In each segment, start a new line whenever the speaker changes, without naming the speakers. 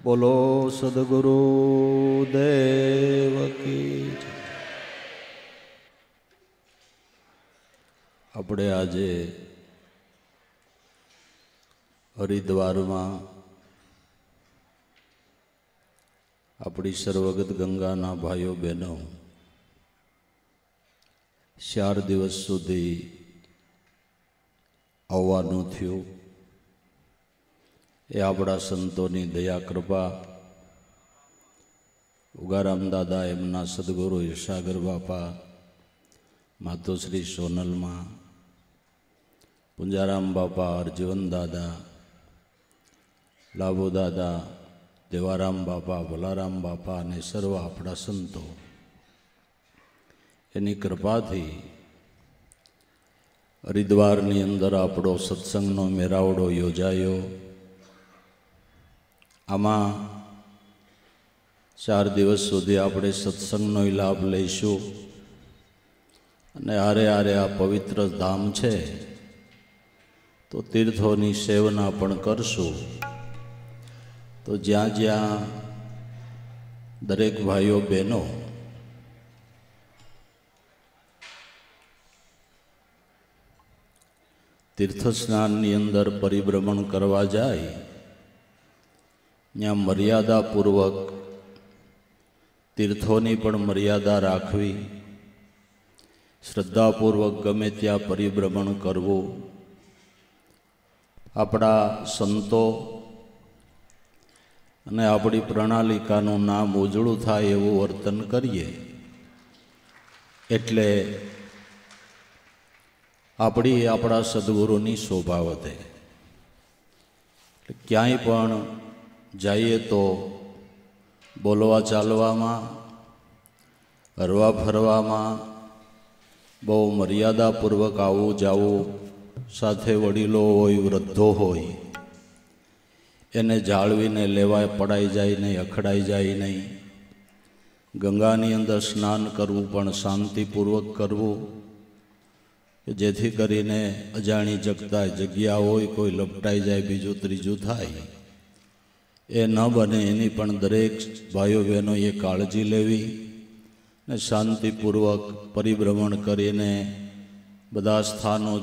બોલો સદગુરુ દેવ કી જય। આપણે આજે હરિદ્વારમાં આપણી સર્વગત ગંગાના ભાઈઓ બહેનો 4 દિવસ સુધી આવવાનું થયું। એ આપણા સંતોની દયા કૃપા, ઉગારામ દાદા એમના સદગુરુ યશાગર બાપા, માતોશ્રી સોનલમાં, પુંજારામ બાપા, અરજીવન દાદા, લાભુ દાદા, દેવારામ બાપા, ભલારામ બાપા અને સર્વ આપણા સંતો એની કૃપાથી હરિદ્વારની અંદર આપણો સત્સંગનો મેળાવડો યોજાયો। આમાં 4 દિવસ સુધી આપણે સત્સંગનો લાભ લઈશું અને આરે આ પવિત્ર ધામ છે તો તીર્થોની સેવના પણ કરશું। તો જ્યાં જ્યાં દરેક ભાઈઓ બહેનો તીર્થસ્નાનની અંદર પરિભ્રમણ કરવા જાય ત્યાં મર્યાદાપૂર્વક તીર્થોની પણ મર્યાદા રાખવી, શ્રદ્ધાપૂર્વક ગમે ત્યાં પરિભ્રમણ કરવું। આપણા સંતો અને આપણી પ્રણાલિકાનું નામ ઉજળું થાય એવું વર્તન કરીએ એટલે આપણા સદગુરુની શોભા વધે। ક્યાંય પણ જઈએ તો બોલવા ચાલવામાં, હરવા ફરવામાં બહુ મર્યાદાપૂર્વક આવવું જાવું, સાથે વડીલો હોય, વૃદ્ધો હોય એને જાળવીને લેવાય, પડાઈ જાય નહીં, અખડાઈ જાય નહીં। ગંગાની અંદર સ્નાન કરવું પણ શાંતિપૂર્વક કરવું, જેથી કરીને અજાણી જગ્યા હોય, કોઈ લપટાઈ જાય, બીજું ત્રીજું થાય, એ ન બને એની પણ દરેક ભાઈઓ બહેનોએ કાળજી લેવી ને શાંતિપૂર્વક પરિભ્રમણ કરીને બધા સ્થાનો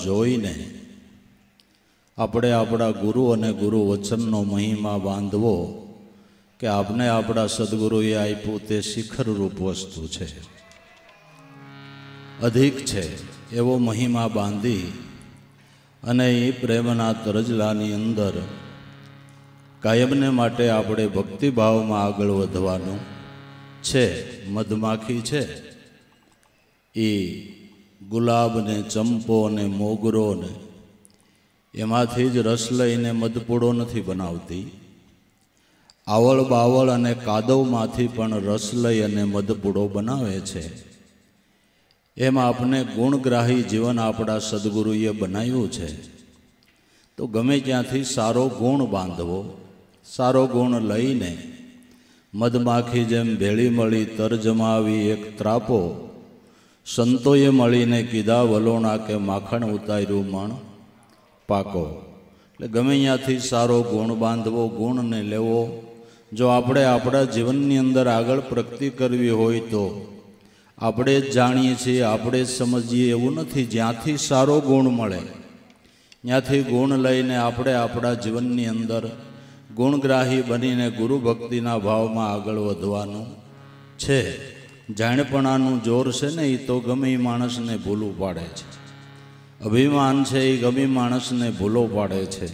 જોઈને આપણે આપણા ગુરુ અને ગુરુ વચનનો મહિમા બાંધવો કે આપને આપણા સદગુરુએ આપ્યું તે શિખરરૂપ વસ્તુ છે, અધિક છે એવો મહિમા બાંધી અને એ પ્રેમના તરજલાની અંદર કાયમને માટે આપણે ભક્તિભાવમાં આગળ વધવાનું છે। મધમાખી છે એ ગુલાબ ને ચંપો ને મોગરો ને એમાંથી જ રસ લઈને મધપૂડો નથી બનાવતી, આવળ બાવળ અને કાદવમાંથી પણ રસ લઈ અને મધપૂડો બનાવે છે। એમ આપને ગુણગ્રાહી જીવન આપણા સદગુરુએ બનાવ્યું છે। તો ગમે ત્યાંથી સારો ગુણ બાંધવો, સારો ગુણ લઈને મધમાખી જેમ ભેળી મળી તર જમાવી એક ત્રાપો, સંતોએ મળીને કીધા વલોણા કે માખણ ઉતાર્યું મણ પાકો। એટલે ગમે ત્યાંથી સારો ગુણ બાંધવો, ગુણને લેવો। જો આપણે આપણા જીવનની અંદર આગળ પ્રગતિ કરવી હોય તો આપણે જ જાણીએ છીએ, આપણે જ સમજીએ એવું નથી। જ્યાંથી સારો ગુણ મળે ત્યાંથી ગુણ લઈને આપણે આપણા જીવનની અંદર ગુણગ્રાહી બનીને ગુરુ ભક્તિના ભાવમાં આગળ વધવાનું છે। જાણપણાનું જોર છે ને એ તો ગમે એ માણસને ભૂલું પાડે છે, અભિમાન છે એ ગમે માણસને ભૂલો પાડે છે।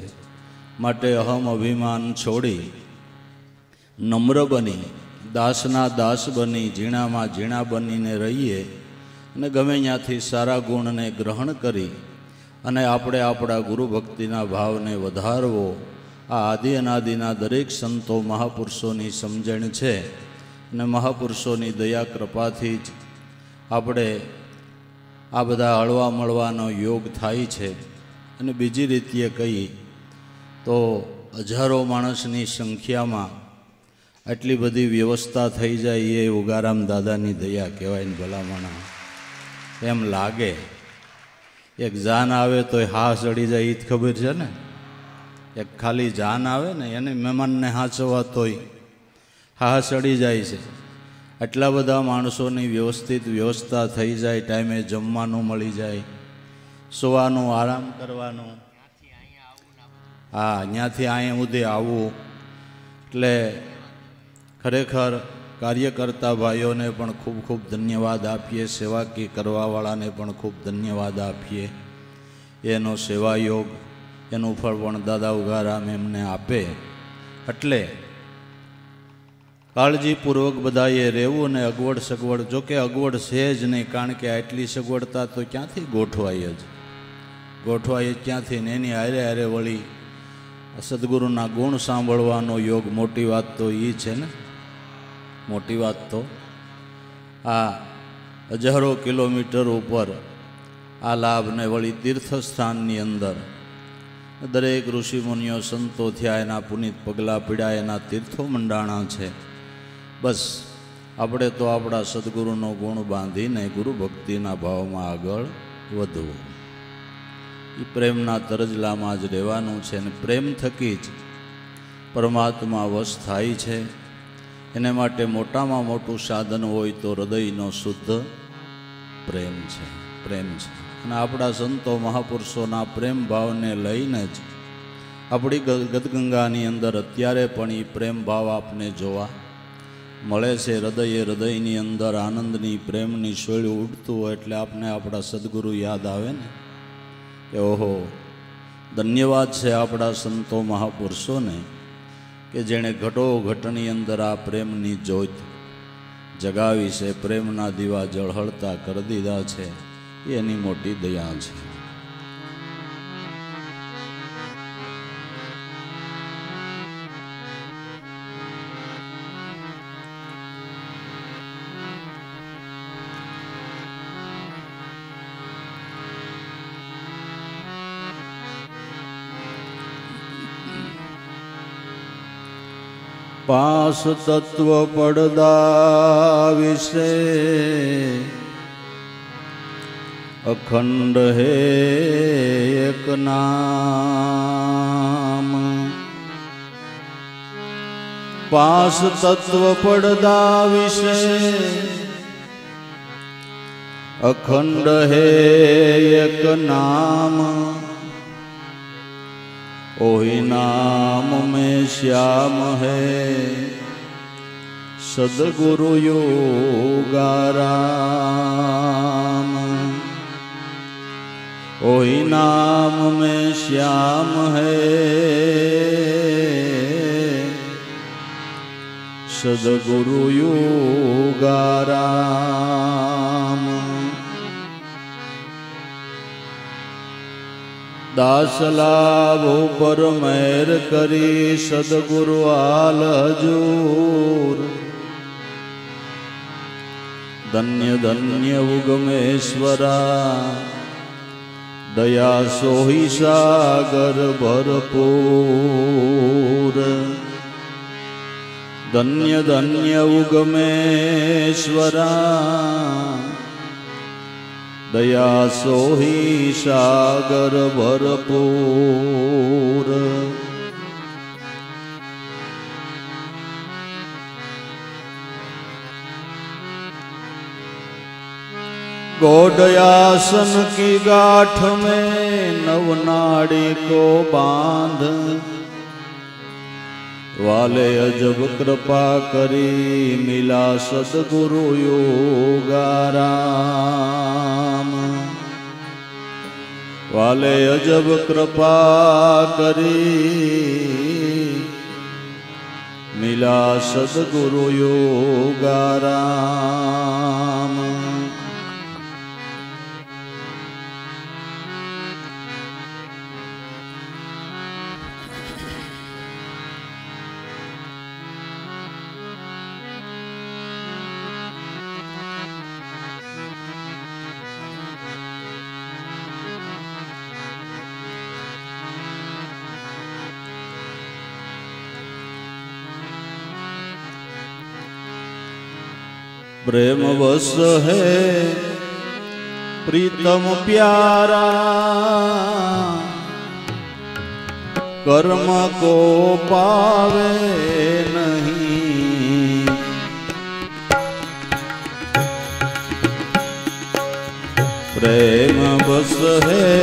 માટે અહમ અભિમાન છોડી નમ્ર બની, દાસના દાસ બની, ઝીણામાં ઝીણા બનીને રહીએ અને ગમે ત્યાંથી સારા ગુણને ગ્રહણ કરી અને આપણે આપણા ગુરુ ભક્તિના ભાવને વધારવો। આ આદિ અનાદિના દરેક સંતો મહાપુરુષોની સમજણ છે અને મહાપુરુષોની દયા કૃપાથી જ આપણે આ બધા હળવા મળવાનો યોગ થાય છે। અને બીજી રીતે કહી તો હજારો માણસની સંખ્યામાં આટલી બધી વ્યવસ્થા થઈ જાય એ ઉગારામ દાદાની દયા કહેવાય ને ભલામણા। એમ લાગે એક જાન આવે તો હા ચડી જાય એ જ ખબર છે ને, એક ખાલી જાન આવે ને એને મહેમાનને હાંચવા તોય હા ચડી જાય છે. આટલા બધા માણસોની વ્યવસ્થિત વ્યવસ્થા થઈ જાય, ટાઈમે જમવાનું મળી જાય, સુવાનું, આરામ કરવાનું, હા અહીંયાથી અહીંયા સુધી આવવું. એટલે ખરેખર કાર્યકર્તા ભાઈઓને પણ ખૂબ ખૂબ ધન્યવાદ આપીએ, સેવાકી કરવાવાળાને પણ ખૂબ ધન્યવાદ આપીએ. એનો સેવાયોગ એનું ફળ પણ દાદા ઉગારામ એમને આપે. એટલે કાળજીપૂર્વક બધાએ રહેવું ને અગવડ સગવડ, જોકે અગવડ છે જ નહીં, કારણ કે આટલી સગવડતા તો ક્યાંથી ગોઠવાય ક્યાંથી ને એની હારે હારે વળી સદગુરુના ગુણ સાંભળવાનો યોગ. મોટી વાત તો એ છે ને, મોટી વાત તો આ હજારો કિલોમીટર ઉપર આ લાભ ને વળી તીર્થસ્થાનની અંદર દરેક ઋષિમુનિઓ સંતો થયા, એના પુનિત પગલાં પીડ્યા, એના તીર્થો મંડાણા છે. બસ આપણે તો આપણા સદગુરુનો ગુણ બાંધીને ગુરુ ભક્તિના ભાવમાં આગળ વધવું, એ પ્રેમના તરજલામાં જ રહેવાનું છે. અને પ્રેમ થકી જ પરમાત્મા વશ થાય છે. એને માટે મોટામાં મોટું સાધન હોય તો હૃદયનો શુદ્ધ પ્રેમ છે. અને આપણા સંતો મહાપુરુષોના પ્રેમ ભાવને લઈને જ આપણી ગદગંગાની અંદર અત્યારે પણ એ પ્રેમ ભાવ આપને જોવા મળે છે. હૃદયની અંદર આનંદની પ્રેમની શોળી ઉડતું હોય એટલે આપને આપણા સદગુરુ યાદ આવે ને કે ઓહો, ધન્યવાદ છે આપણા સંતો મહાપુરુષોને કે જેણે ઘટોઘટની અંદર આ પ્રેમની જ્યોત જગાવી છે, પ્રેમના દીવા જળહળતા કરી દીધા છે. એની મોટી દયા છે. પાસ તત્વ પડદા વિશે અખંડ હે એક નામ. પાસ તત્વ પડદા વિશે અખંડ હે એક નામ. ओहि नाम में श्याम है सदगुरु योगाराम. ओहि नाम में श्याम है सदगुरु योगाराम. दासलाभो पर मेर करी सदगुरु आल हजूर. धन्य धन्य उगमेश्वरा दया सोही सागर भरपूर. धन्य धन्य उगमेश्वरा दया सोही सागर भरपूर. गौडयासन की गांठ में नवनाड़ी को बांध वाले अजब कृपा करी मिला सदगुरु योगाराम. वाले अजब कृपा करी मिला सदगुरु योगाराम. प्रेम वश है प्रीतम प्यारा कर्म को पावे नहीं। प्रेम बस है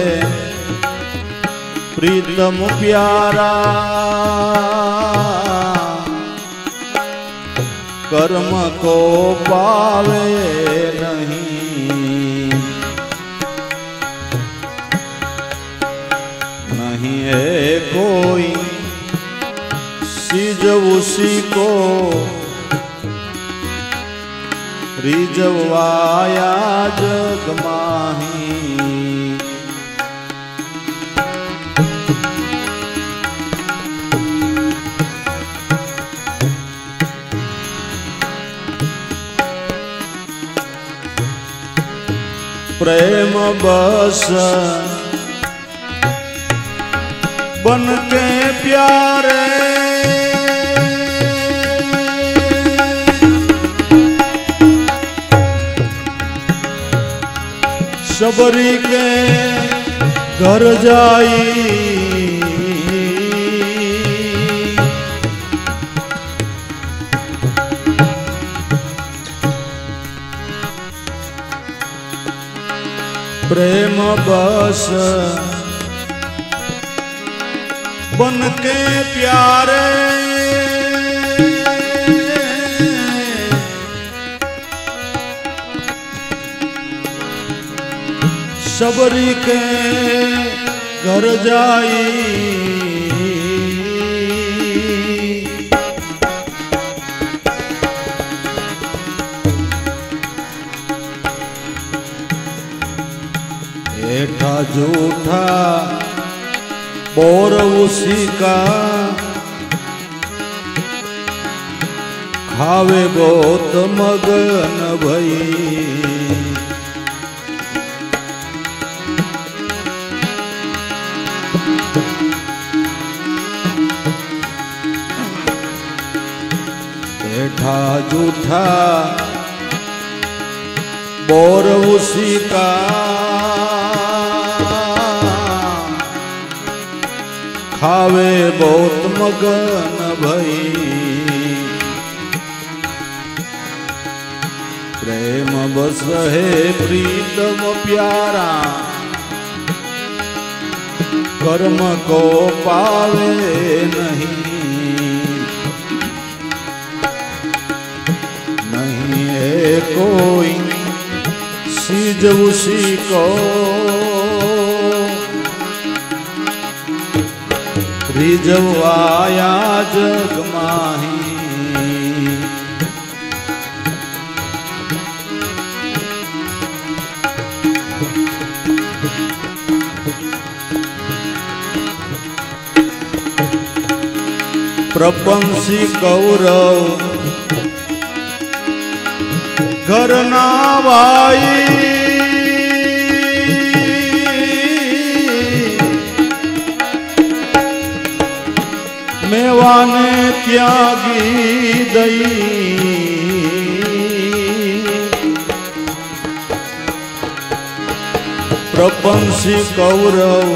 प्रीतम प्यारा, कर्म को पावे नहीं। नहीं है कोई सीजव उसी को, रिजवाया जग माही। प्रेम बस बन के प्यारे, सबरी के घर जाई। प्रेम बस बन के प्यारे, सबरी के घर जाई। ऐठा झूठा बोर उसी का, खावे बहुत मगन भई। ऐठा झूठा बोर उसी का, खावे बहुत मगन भई। प्रेम बस है प्रीतम प्यारा, कर्म को पावे नहीं। नहीं है कोई सीज उसी को, रिजवाया जग माही। प्रपंसी कौरव घर ना भाई, मेवाने त्यागी दई। प्रपंसी कौरव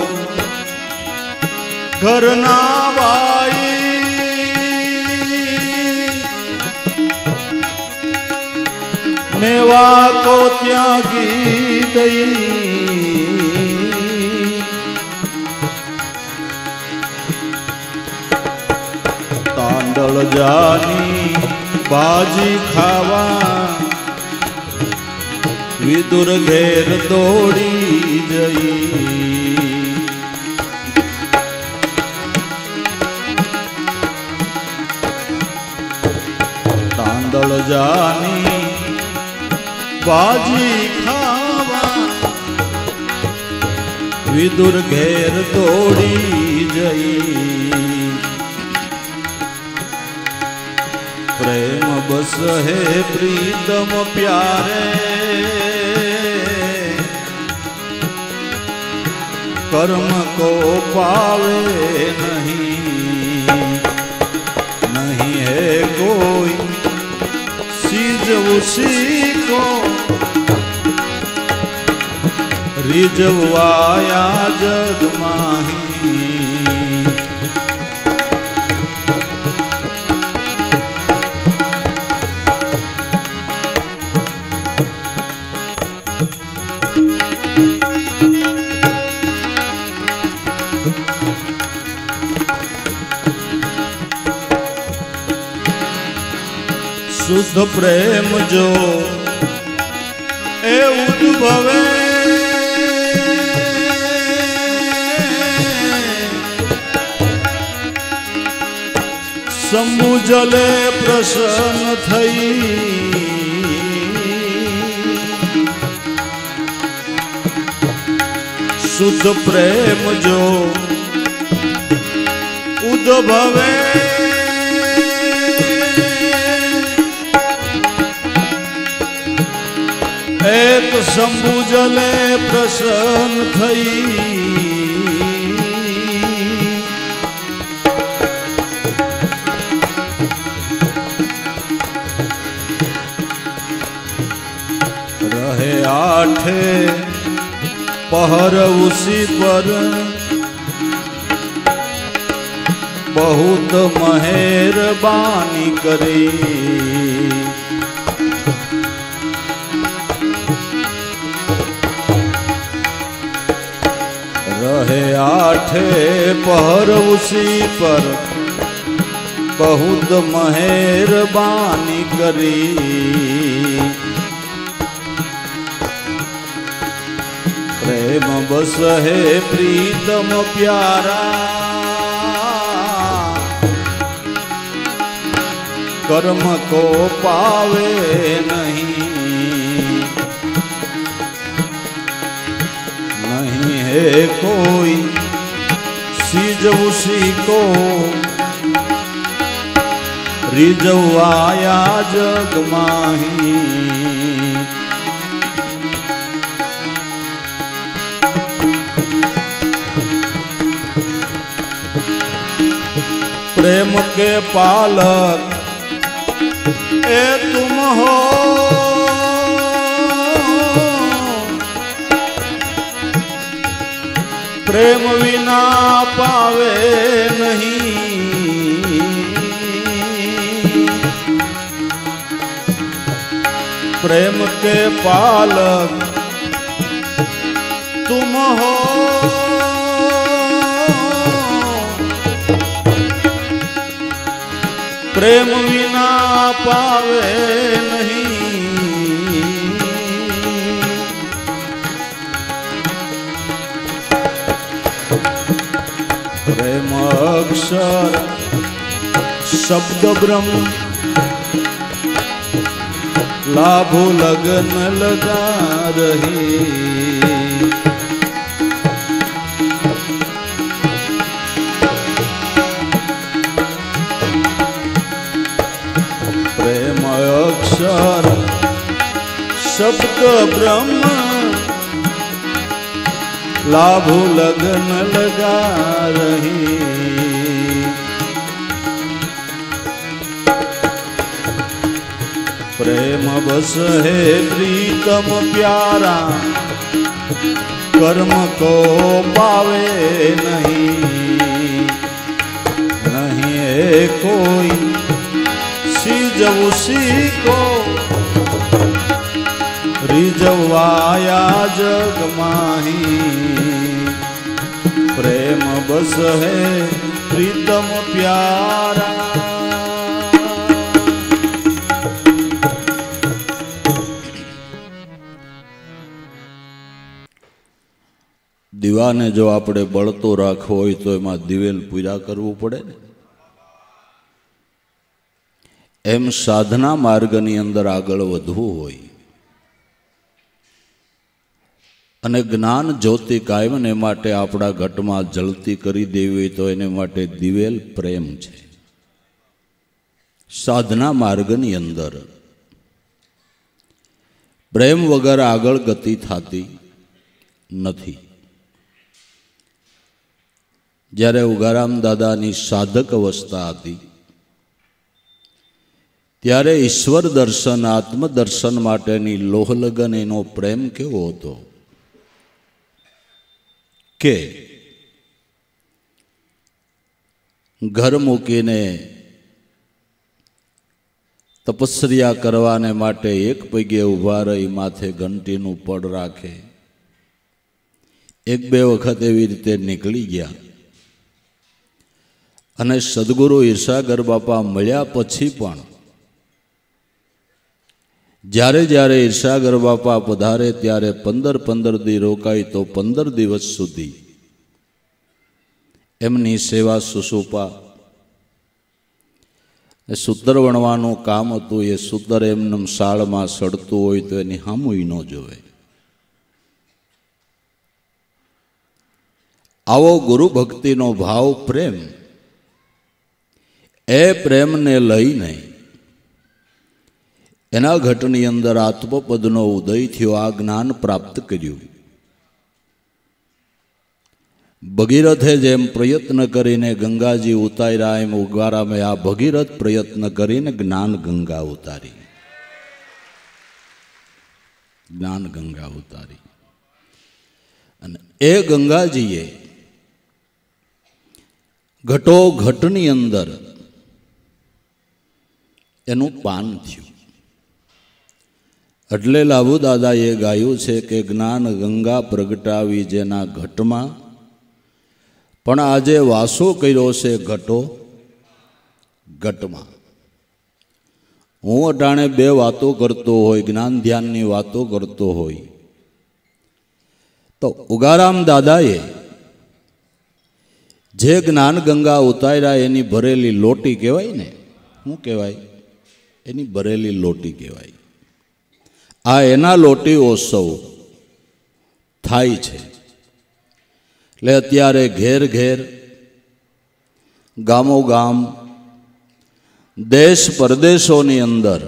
घर ना भाई, मेवा को त्यागी दई। तांडल जानी बाजी खावा, विदुर घेर दौड़ी जई। तांडल जानी बाजी खावा, विदुर घेर दौड़ी जई। प्रेम बस है प्रीतम प्यारे, कर्म को पावे नहीं। नहीं है कोई सीज उसी को, रिजवाया जग माही। શુદ્ધ પ્રેમ જો એ ઉદ્ભવે શંભુ જલે પ્રસન્ન થઈ શુદ્ધ પ્રેમ જો ઉદ્ભવે એક શંભુ જલે પ્રસન્ન થઈ रहे आठे पहर उसी पर बहुत मेहरबानी करी रहे आठे पहर उसी पर बहुत मेहरबानी करी प्रेम बस है प्रीतम प्यारा कर्म को पावे नहीं नहीं है कोई सीज उसी को रिजवाया जग माही प्रेम के पालक ए तुम हो प्रेम विना पावे नहीं प्रेम के पालक तुम हो प्रेम विना पावे नहीं प्रेम अक्षर शब्द ब्रह्म लाभो लगन लगा रही प्रेम अक्षर शब्द ब्रह्म लाभो लगन लगा रही प्रेम बस है प्रीतम प्यारा कर्म को पावे नहीं नहीं है कोई सीज उसी को रिजवाया जग माही प्रेम बस है प्रीतम प्यारा દીવાને જો આપણે બળતો રાખવો હોય તો એમાં દિવેલ પૂજા કરવું પડે ને એમ સાધના માર્ગની અંદર આગળ વધવું હોય અને જ્ઞાન જ્યોતિ કાયમને માટે આપણા ઘટમાં જલતી કરી દેવી હોય તો એને માટે દિવેલ પ્રેમ છે સાધના માર્ગની અંદર પ્રેમ વગર આગળ ગતિ થતી નથી જ્યારે ઉગારામ દાદાની સાધક અવસ્થા હતી ત્યારે ઈશ્વર દર્શન આત્મદર્શન માટેની લોહલગન એનો પ્રેમ કેવો હતો કે ઘર મૂકીને તપસ્યા કરવાને માટે એક પગે ઊભા રહી માથે ઘંટીનું પડ રાખે એક બે વખત એવી રીતે નીકળી ગયા અને સદગુરુ ઈર્ષાગર બાપા મળ્યા પછી પણ જ્યારે જ્યારે ઈર્ષાગર બાપા પધારે ત્યારે 15 દી રોકાય તો 15 દિવસ સુધી એમની સેવા સુસુપા. એ સૂત્ર વણવાનું કામ હતું. એ સૂત્ર એમનેમ શાળમાં સડતું હોય તો એની હામુય ન જોવે. આવો ગુરુ ભક્તિનો ભાવ પ્રેમ, એ પ્રેમને લઈને એના ઘટની અંદર આત્મપદનો ઉદય થયો. આ જ્ઞાન પ્રાપ્ત કર્યું. ભગીરથે જેમ પ્રયત્ન કરીને ગંગાજી ઉતાર્યા એમ ઉગારામે આ ભગીરથ પ્રયત્ન કરીને જ્ઞાન ગંગા ઉતારી. જ્ઞાન ગંગા ઉતારી. અને એ ગંગાજીએ ઘટો ઘટની અંદર એનું પાન થયું. એટલે લાભુ દાદાએ ગાયું છે કે જ્ઞાન ગંગા પ્રગટાવી જેના ઘટમાં, પણ આજે વાસો કર્યો છે ઘટો ઘટમાં. હું અટાણે બે વાતો કરતો હોય, જ્ઞાન ધ્યાનની વાતો કરતો હોય, તો ઉગારામ દાદાએ જે જ્ઞાન ગંગા ઉતાર્યા એની ભરેલી લોટી કહેવાય ને, શું કહેવાય? એની ભરેલી લોટી કહેવાય. આ એના લોટી ઉત્સવ થાય છે. એટલે અત્યારે ઘેર ઘેર, ગામો ગામ, દેશ પરદેશોની અંદર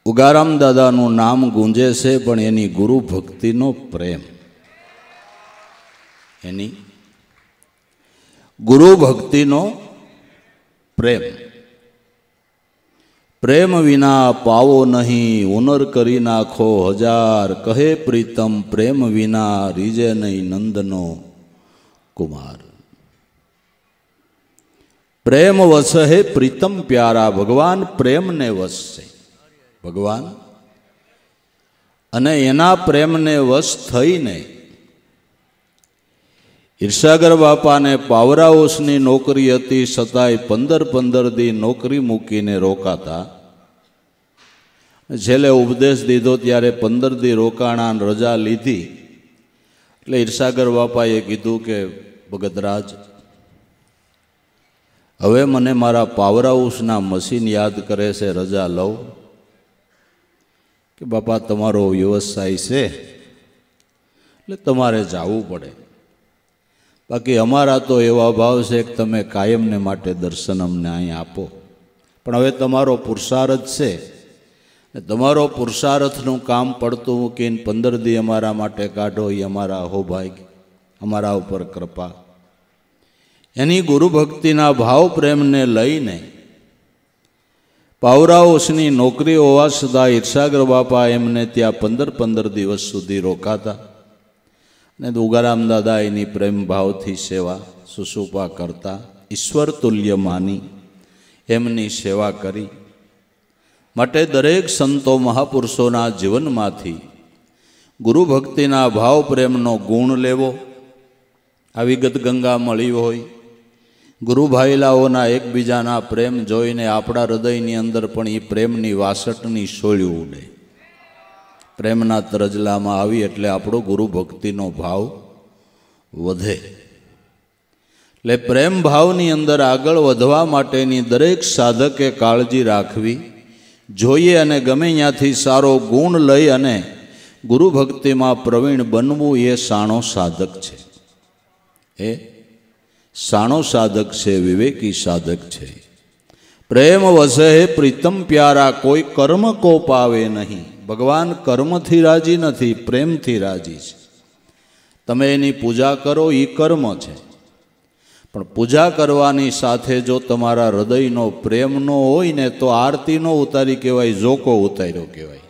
ઉગારામ દાદાનું નામ ગુંજે છે, પણ એની ગુરુ ભક્તિનો પ્રેમ, એની ગુરુ ભક્તિનો પ્રેમ. પ્રેમ વિના પાવો નહીં, હુનર કરી નાખો હજાર, કહે પ્રીતમ પ્રેમ વિના રીજે નહીં નંદનો કુમાર. પ્રેમ વસ હે પ્રીતમ પ્યારા. ભગવાન પ્રેમને વશ છે. ભગવાન અને એના પ્રેમને વશ થઈને ઈર્ષાગર બાપાને પાવર હાઉસની નોકરી હતી, છતાંય 15 દી નોકરી મૂકીને રોકાતા. છેલ્લે ઉપદેશ દીધો ત્યારે 15 દી રોકાણા, રજા લીધી. એટલે ઈર્ષાગર બાપાએ કીધું કે ભગતરાજ, હવે મને મારા પાવર હાઉસના મશીન યાદ કરે છે, રજા લઉં? કે બાપા તમારો વ્યવસાય છે એટલે તમારે જવું પડે, બાકી અમારા તો એવા ભાવ છે કે તમે કાયમને માટે દર્શન અમને અહીં આપો. પણ હવે તમારો પુરુષાર્થ છે, તમારો પુરુષાર્થનું કામ પડતું મૂકીને 15 દી અમારા માટે કાઢો, એ અમારા હોભાગ્ય, અમારા ઉપર કૃપા. એની ગુરુ ભક્તિના ભાવ પ્રેમને લઈને પાવર હાઉસની નોકરી હોવા છતાં ઈર્ષાગર બાપા એમને ત્યાં 15 દિવસ સુધી રોકાતા. ને ઉગારામ દાદા એની પ્રેમ ભાવથી સેવા સુસુપા કરતા, ઈશ્વર તુલ્ય માની એમની સેવા કરી. માટે દરેક સંતો મહાપુરુષોના જીવનમાંથી ગુરુ ભક્તિના ભાવ પ્રેમનો ગુણ લેવો. આ વિગત ગંગા મળી હોય, ગુરુભાઈલાઓના એકબીજાના પ્રેમ જોઈને આપણા હૃદયની અંદર પણ એ પ્રેમની વાસટની શોળ્યું ઉડે. પ્રેમના તરજલામાં આવી એટલે આપણો ગુરુ ભક્તિનો ભાવ વધે. એટલે પ્રેમ ભાવની અંદર આગળ વધવા માટેની દરેક સાધકે કાળજી રાખવી જોઈએ, અને ગમે ત્યાંથી સારો ગુણ લઈ અને ગુરુ ભક્તિમાં પ્રવીણ બનવું એ સાણો સાધક છે. એ સાણો સાધક છે, વિવેકી સાધક છે. પ્રેમ વસે પ્રીતમ પ્યારા, કોઈ કર્મ કોપ આવે નહીં. ભગવાન કર્મથી રાજી નથી, પ્રેમથી રાજી છે. તમે એની પૂજા કરો એ કર્મ છે, પણ પૂજા કરવાની સાથે જો તમારા હૃદયનો પ્રેમ ન હોય ને તો આરતી ન ઉતારી કહેવાય, જોકો ઉતાર્યો કહેવાય.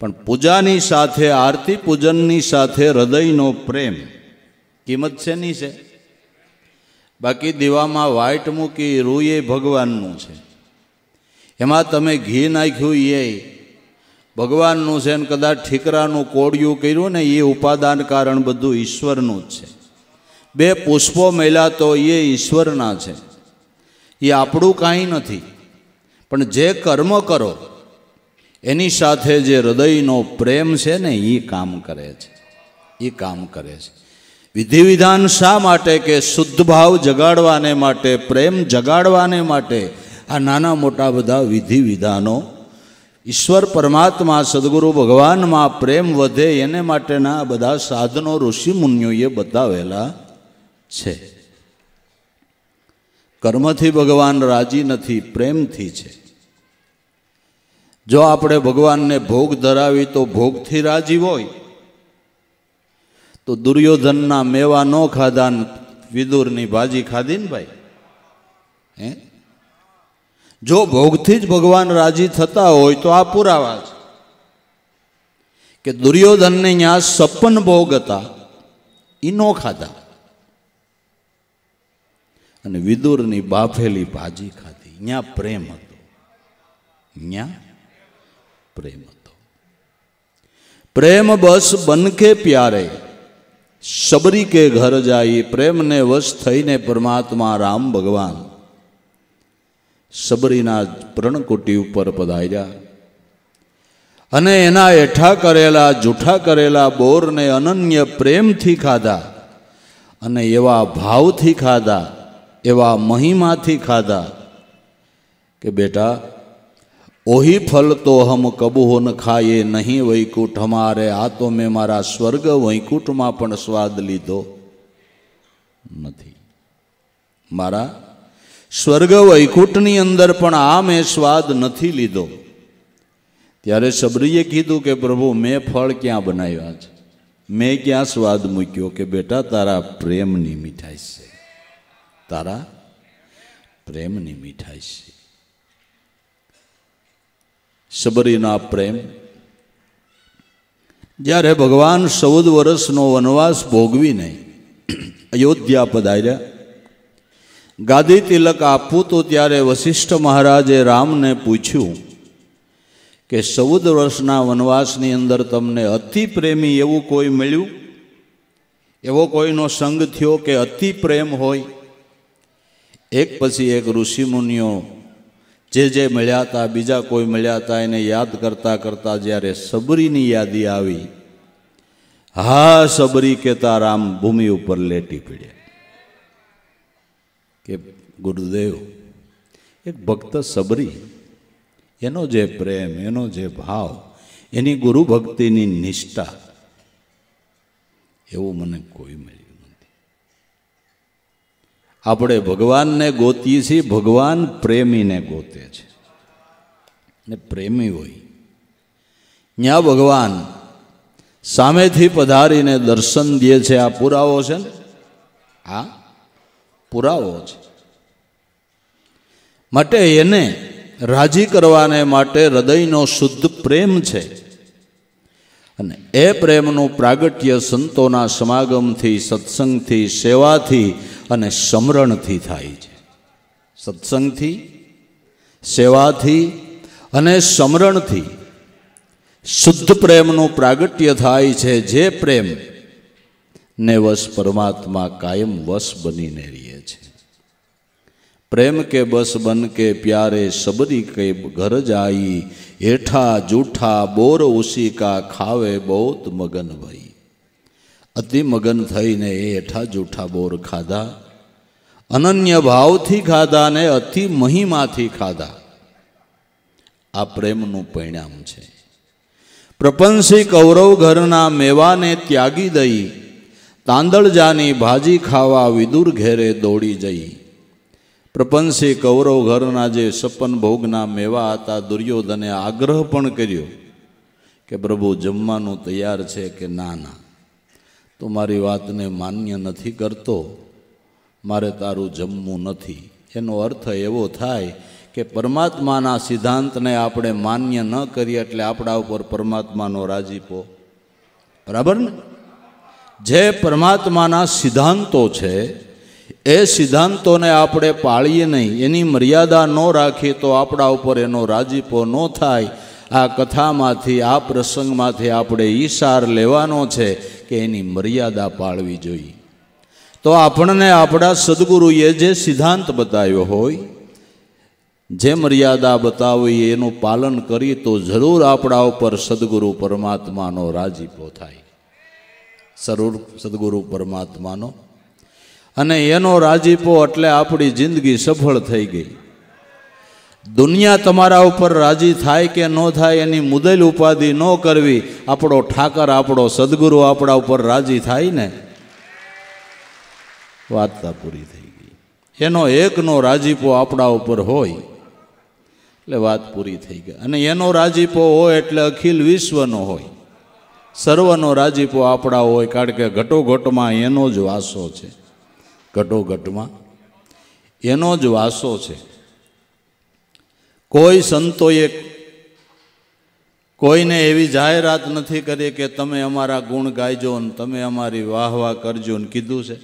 પણ પૂજાની સાથે, આરતી પૂજનની સાથે હૃદયનો પ્રેમ કિંમત છે નહીં છે. બાકી દીવામાં વાઈટ મૂકી રૂએ ભગવાનનું છે, એમાં તમે ઘી નાખ્યું એ ભગવાનનું છે, ને કદાચ ઠીકરાનું કોડિયું કર્યું ને એ ઉપાદાન કારણ બધું ઈશ્વરનું જ છે. બે પુષ્પો મેલ્યા તો એ ઈશ્વરના છે, એ આપણું કાંઈ નથી. પણ જે કર્મ કરો એની સાથે જે હૃદયનો પ્રેમ છે ને એ કામ કરે છે, એ કામ કરે છે. વિધિ વિધાન શા માટે? કે શુદ્ધ ભાવ જગાડવાને માટે, પ્રેમ જગાડવાને માટે આ નાના મોટા બધા વિધિ વિધાનો. ઈશ્વર પરમાત્મા સદગુરુ ભગવાનમાં પ્રેમ વધે એને માટેના બધા સાધનો ઋષિ મુનિઓએ બતાવેલા છે. કર્મથી ભગવાન રાજી નથી, પ્રેમથી છે. જો આપણે ભગવાનને ભોગ ધરાવી તો ભોગથી રાજી હોય તો દુર્યોધનના મેવા ન ખાધા, વિદુરની ભાજી ખાધી ને ભાઈ. હે, જો ભોગથી જ ભગવાન રાજી થતા હોય તો આ પુરાવા છે કે દુર્યોધનને ત્યાં 56 ભોગ હતા, એ ન ખાધા, અને વિદુરની બાફેલી ભાજી ખાધી. ત્યાં પ્રેમ હતો, ત્યાં પ્રેમ હતો. પ્રેમ બસ બન કે પ્યારે શબરી કે ઘર જાય. પ્રેમને વશ થઈને પરમાત્મા રામ ભગવાન શબરીના પ્રણકુટી ઉપર પધાર્યા અને એના એઠા કરેલા જૂઠા કરેલા બોરને અનન્ય પ્રેમથી ખાધા, અને એવા ભાવથી ખાધા, એવા મહિમાથી ખાધા કે બેટા ઓહી ફલ તો હમ કબૂ ન ખાઈએ નહીં વૈકુંઠ હમારે. આ તો મેં મારા સ્વર્ગ વૈકુંઠમાં પણ સ્વાદ લીધો નથી, મારા સ્વર્ગ વૈકુંઠની અંદર પણ આ મેં સ્વાદ નથી લીધો. ત્યારે શબરીએ કીધું કે પ્રભુ મેં ફળ ક્યાં બનાવ્યા છે, મેં ક્યાં સ્વાદ મૂક્યો? કે બેટા તારા પ્રેમની મીઠાઈ છે, તારા પ્રેમની મીઠાઈ છે. શબરીના પ્રેમ. જ્યારે ભગવાન 14 વર્ષનો વનવાસ ભોગવીને અયોધ્યા પધાર્યા, ગાદી તિલક આપવું તો ત્યારે વશિષ્ઠ મહારાજે રામને પૂછ્યું કે 14 વર્ષના વનવાસની અંદર તમને અતિ પ્રેમી એવું કોઈ મળ્યું? એવો કોઈનો સંગ થયો કે અતિ પ્રેમ હોય? એક પછી એક ઋષિ મુનિઓ જે મળ્યા હતા, બીજા કોઈ મળ્યા હતા, એને યાદ કરતા કરતા જ્યારે શબરીની યાદી આવી, હા શબરી કહેતા રામ ભૂમિ ઉપર લેટી પડ્યા કે ગુરુદેવ, એક ભક્ત શબરી, એનો જે પ્રેમ, એનો જે ભાવ, એની ગુરુ ભક્તિની નિષ્ઠા, એવું મને કોઈ મળ્યું નથી. આપણે ભગવાનને ગોતીએ છીએ, ભગવાન પ્રેમીને ગોતે છે. ને પ્રેમી હોય ત્યાં ભગવાન સામેથી પધારીને દર્શન દે છે. આ પુરાવો છે ને, આ પુરાવો છે. માટે એને રાજી કરવાને માટે હૃદયનો શુદ્ધ પ્રેમ છે, અને એ પ્રેમનું પ્રાગટ્ય સંતોના સમાગમથી, સત્સંગથી, સેવાથી અને સમરણથી થાય છે. સત્સંગથી, સેવાથી અને સમરણથી શુદ્ધ પ્રેમનું પ્રાગટ્ય થાય છે. જે પ્રેમ ને વશ પરમાત્મા કાયમ વશ બનીને રહે છે. પ્રેમ કે બસ બન કે પ્યારે શબરી કે ઘર જાઈ. એઠા જૂઠા બોર ઉસી કા ખાવે બહુત મગન ભઈ. અતિ મગન થઈને એ એઠા જૂઠા બોર ખાધા, અનન્ય ભાવથી ખાધા ને અતિ મહિમાથી ખાધા. આ પ્રેમનું પરિણામ છે. પ્રપંસી કૌરવ ઘરના મેવાને ત્યાગી દઈ, તાંદળજાની ભાજી ખાવા વિદુર ઘેરે દોડી જઈ. પ્રપંસી કૌરવ ઘરના જે 56 ભોગના મેવા હતા, દુર્યોધને આગ્રહ પણ કર્યો કે પ્રભુ જમવાનું તૈયાર છે કે ના ના, તો મારી વાતને માન્ય નથી કરતો, મારે તારું જમવું નથી. એનો અર્થ એવો થાય કે પરમાત્માના સિદ્ધાંતને આપણે માન્ય ન કરીએ એટલે આપણા ઉપર પરમાત્માનો રાજીપો. બરાબર ને? જે પરમાત્માના સિદ્ધાંતો છે એ સિદ્ધાંતોને આપણે પાળીએ નહીં, એની મર્યાદા ન રાખીએ તો આપણા ઉપર એનો રાજીપો ન થાય. આ કથામાંથી, આ પ્રસંગમાંથી આપણે ઈશાર લેવાનો છે કે એની મર્યાદા પાળવી જોઈએ. તો આપણને આપણા સદગુરુએ જે સિદ્ધાંત બતાવ્યો હોય જે મર્યાદા બતાવી એનું પાલન કરી તો જરૂર આપણા ઉપર સદગુરુ પરમાત્માનો રાજીપો થાય, જરૂર સદગુરુ પરમાત્માનો. અને એનો રાજીપો એટલે આપણી જિંદગી સફળ થઈ ગઈ. દુનિયા તમારા ઉપર રાજી થાય કે ન થાય એની મુદલ ઉપાધિ ન કરવી. આપણો ઠાકર, આપણો સદગુરુ આપણા ઉપર રાજી થાય ને, વાર્તા પૂરી થઈ ગઈ. એનો એકનો રાજીપો આપણા ઉપર હોય એટલે વાત પૂરી થઈ ગઈ. અને એનો રાજીપો હોય એટલે અખિલ વિશ્વનો હોય, સર્વનો રાજીપો આપણા હોય. કારણ કે ઘટોઘટમાં એનો જ વાસો છે, ઘટોઘટમાં એનો જ વાસો છે. કોઈ સંતોએ કોઈને એવી જાહેરાત નથી કરી કે તમે અમારા ગુણ ગાયજો ને તમે અમારી વાહ વાહ કરજો ને કીધું છે.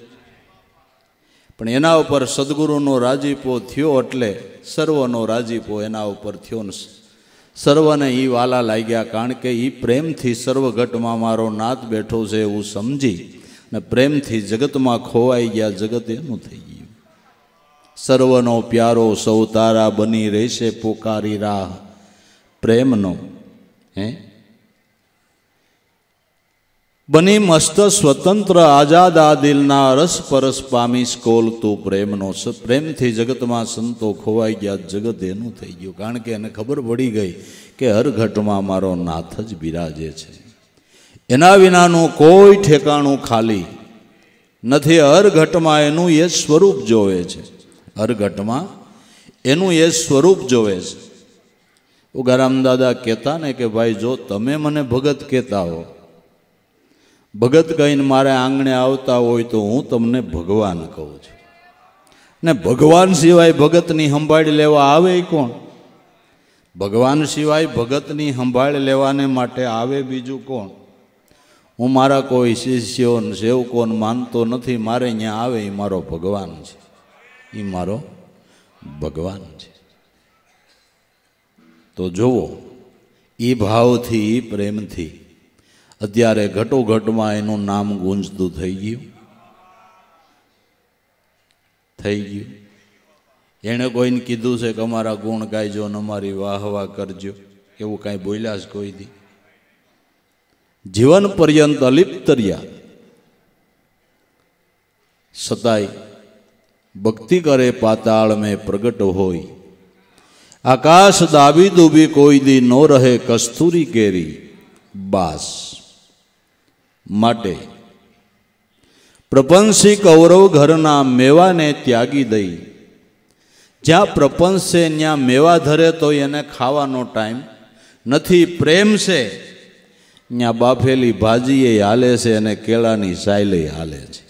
પણ એના ઉપર સદગુરુનો રાજીપો થયો એટલે સર્વનો રાજીપો એના ઉપર થયો ને સર્વને એ વાલા લાગ્યા. કારણ કે એ પ્રેમથી સર્વઘટમાં મારો નાથ બેઠો છે એવું સમજી ને પ્રેમથી જગતમાં ખોવાઈ ગયા. જગત એનું થઈ ગયું. સર્વનો પ્યારો સૌ તારા બની રહેશે પોકારી રાહ પ્રેમનો. બની મસ્ત સ્વતંત્ર આઝાદ આ દિલના રસ પરસ પામી સ્કોલ તું પ્રેમનો. પ્રેમથી જગતમાં સંતો ખોવાઈ ગયા, જગત એનું થઈ ગયું. કારણ કે એને ખબર પડી ગઈ કે હર ઘટમાં મારો નાથ જ બિરાજે છે, એના વિનાનું કોઈ ઠેકાણું ખાલી નથી. હર ઘટમાં એનું એ સ્વરૂપ જોવે છે, હર ઘટમાં એનું એ સ્વરૂપ જોવે છે. ઉગારામ દાદા કહેતા ને કે ભાઈ જો તમે મને ભગત કહેતા હો, ભગત કહીને મારે આંગણે આવતા હોય તો હું તમને ભગવાન કહું છું. ને ભગવાન સિવાય ભગતની સંભાળ લેવા આવે કોણ? ભગવાન સિવાય ભગતની સંભાળ લેવાને માટે આવે બીજું કોણ? હું મારા કોઈ શિષ્યો સેવકોને માનતો નથી. મારે અહીંયા આવે એ મારો ભગવાન છે, એ મારો ભગવાન છે. તો જુઓ, એ ભાવથી એ પ્રેમથી અત્યારે ઘટોઘટમાં એનું નામ ગુંજતું થઈ ગયું. એણે કોઈને કીધું છે કે અમારા ગુણ ગાયજો ને અમારી વાહ વાહ કરજો, એવું કાંઈ બોલ્યા જ કોઈ દી? જીવન પર્યંત અલિપ્ત રહ્યા છતાંય ભક્તિ કરે પાતાળ મેં પ્રગટ હોય. આકાશ દાબી દૂબી કોઈ દી નો રહે કસ્તુરી કેરી બાસ. માટે પ્રપંચી કૌરવ ઘરના મેવાને ત્યાગી દઈ. જ્યાં પ્રપંચ છે ત્યાં મેવા ધરે તો એને ખાવાનો ટાઈમ નથી. પ્રેમ છે ત્યાં બાફેલી ભાજી એ હાલે છે અને કેળાની સાયલે હાલે છે.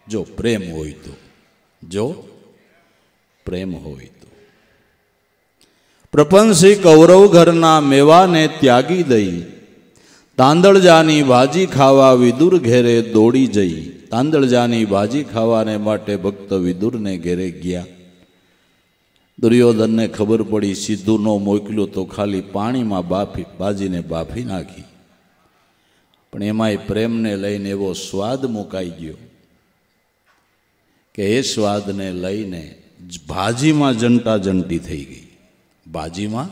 જો પ્રેમ હોય તો, જો પ્રેમ હોય તો. પ્રપંચી કૌરવ ઘરના મેવાને ત્યાગી દઈ. તાંદળજાની ભાજી ખાવા વિદુર ઘેરે દોડી જઈ. તાંદળજાની ભાજી ખાવાને માટે ભક્ત વિદુરને ઘેરે ગયા. દુર્યોધનને ખબર પડી, સીધું ન મોકલ્યું તો ખાલી પાણીમાં ભાજીને બાફી નાખી. પણ એમાંય પ્રેમને લઈને એવો સ્વાદ મુકાઈ ગયો કે એ સ્વાદને લઈને ભાજીમાં જંટા જંટી થઈ ગઈ. ભાજીમાં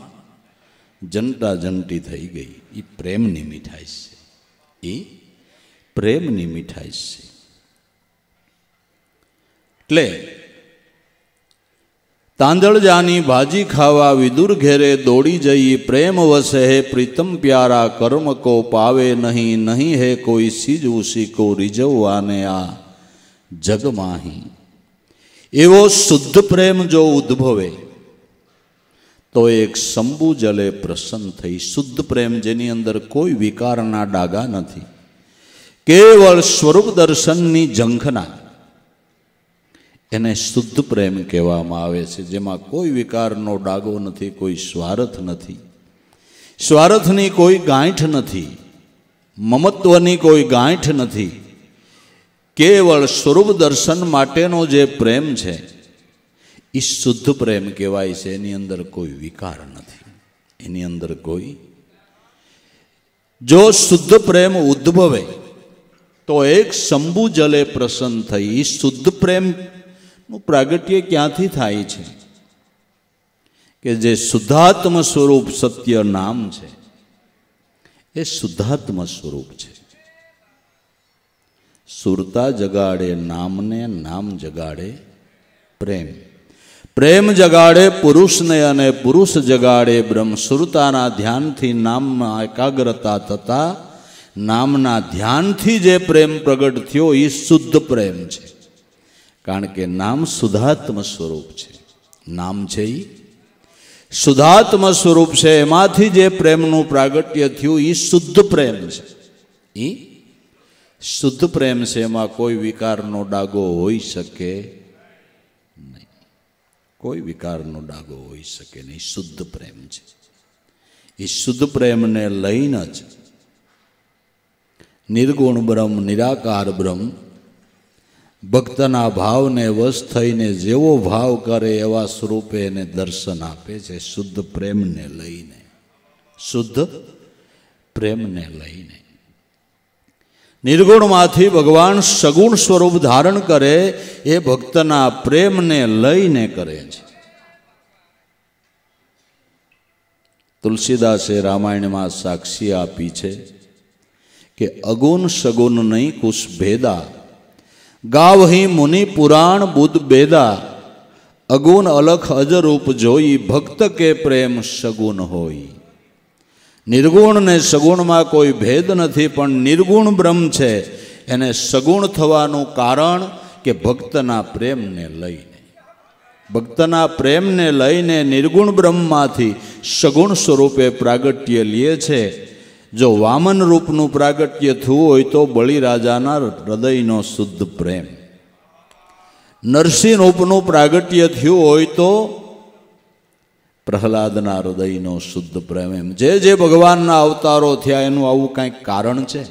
જંટા જંટી થઈ ગઈ. એ પ્રેમની મીઠાઈ છે, એ પ્રેમની મીઠાઈ છે. એટલે તાંદળજાની ભાજી ખાવા વિદુર ઘેરે દોડી જઈ. પ્રેમ વસે હે પ્રીતમ પ્યારા કર્મ કો પાવે નહીં. નહીં હે કોઈ સીજ ઉસી કો રીઝવવાને આ જગમાહી. એવો શુદ્ધ પ્રેમ જો ઉદ્ભવે તો એક શંભુ જલે પ્રસન્ન થઈ. શુદ્ધ પ્રેમ જેની અંદર કોઈ વિકારના ડાગા નથી, કેવળ સ્વરૂપ દર્શનની ઝંખના, એને શુદ્ધ પ્રેમ કહેવામાં આવે છે. જેમાં કોઈ વિકારનો ડાગો નથી, કોઈ સ્વાર્થ નથી, સ્વાર્થની કોઈ ગાંઠ નથી, મમત્વની કોઈ ગાંઠ નથી. કેવળ સ્વરૂપ દર્શન માટેનો જે પ્રેમ છે એ શુદ્ધ પ્રેમ કહેવાય છે. એની અંદર કોઈ વિકાર નથી, એની અંદર કોઈ. જો શુદ્ધ પ્રેમ ઉદ્ભવે તો એક શંભુ જલે પ્રસન્ન થઈ. એ શુદ્ધ પ્રેમનું પ્રાગટ્ય ક્યાંથી થાય છે કે જે શુદ્ધાત્મ સ્વરૂપ સત્ય નામ છે એ શુદ્ધાત્મ સ્વરૂપ છે. સુરતા જગાડે નામને, નામ જગાડે પ્રેમ. પ્રેમ જગાડે પુરુષને અને પુરુષ જગાડે બ્રહ્મ. સુરતાના ધ્યાનથી નામમાં એકાગ્રતા થતા નામના ધ્યાનથી જે પ્રેમ પ્રગટ થયો એ શુદ્ધ પ્રેમ છે. કારણ કે નામ શુદ્ધાત્મ સ્વરૂપ છે. નામ છે એ શુદ્ધાત્મ સ્વરૂપ છે. એમાંથી જે પ્રેમનું પ્રાગટ્ય થયું એ શુદ્ધ પ્રેમ છે. એ શુદ્ધ પ્રેમ છે. એમાં કોઈ વિકારનો ડાગો હોઈ શકે નહીં. કોઈ વિકારનો ડાગો હોઈ શકે નહીં. શુદ્ધ પ્રેમ છે. એ શુદ્ધ પ્રેમને લઈને જ નિર્ગુણ બ્રહ્મ, નિરાકાર બ્રહ્મ ભક્તના ભાવને વશ થઈને જેવો ભાવ કરે એવા સ્વરૂપે એને દર્શન આપે છે. શુદ્ધ પ્રેમને લઈને, શુદ્ધ પ્રેમને લઈને નિર્ગુણમાંથી ભગવાન સગુણ સ્વરૂપ ધારણ કરે એ ભક્તના પ્રેમને લઈને કરે છે. તુલસીદાસે રામાયણમાં સાક્ષી આપી છે કે અગુણ સગુણ નહીં કુશ ભેદા, ગાવહી મુનિ પુરાણ બુદ્ધ બેદા, અગુણ અલખ અજરૂપ જોઈ, ભક્ત કે પ્રેમ સગુણ હોય. નિર્ગુણ ને સગુણમાં કોઈ ભેદ નથી, પણ નિર્ગુણ બ્રહ્મ છે એને સગુણ થવાનું કારણ કે ભક્તના પ્રેમને લઈને, ભક્તના પ્રેમને લઈને નિર્ગુણ બ્રહ્મમાંથી સગુણ સ્વરૂપે પ્રાગટ્ય લે છે. જો વામન રૂપનું પ્રાગટ્ય થયું હોય તો બલિરાજાના હૃદયનો શુદ્ધ પ્રેમ, નરસિંહ રૂપનું પ્રાગટ્ય થયું હોય તો પ્રહલાદના હૃદયનો શુદ્ધ પ્રેમ. એમ જે ભગવાનના અવતારો થયા એનું આવું કંઈક કારણ છે.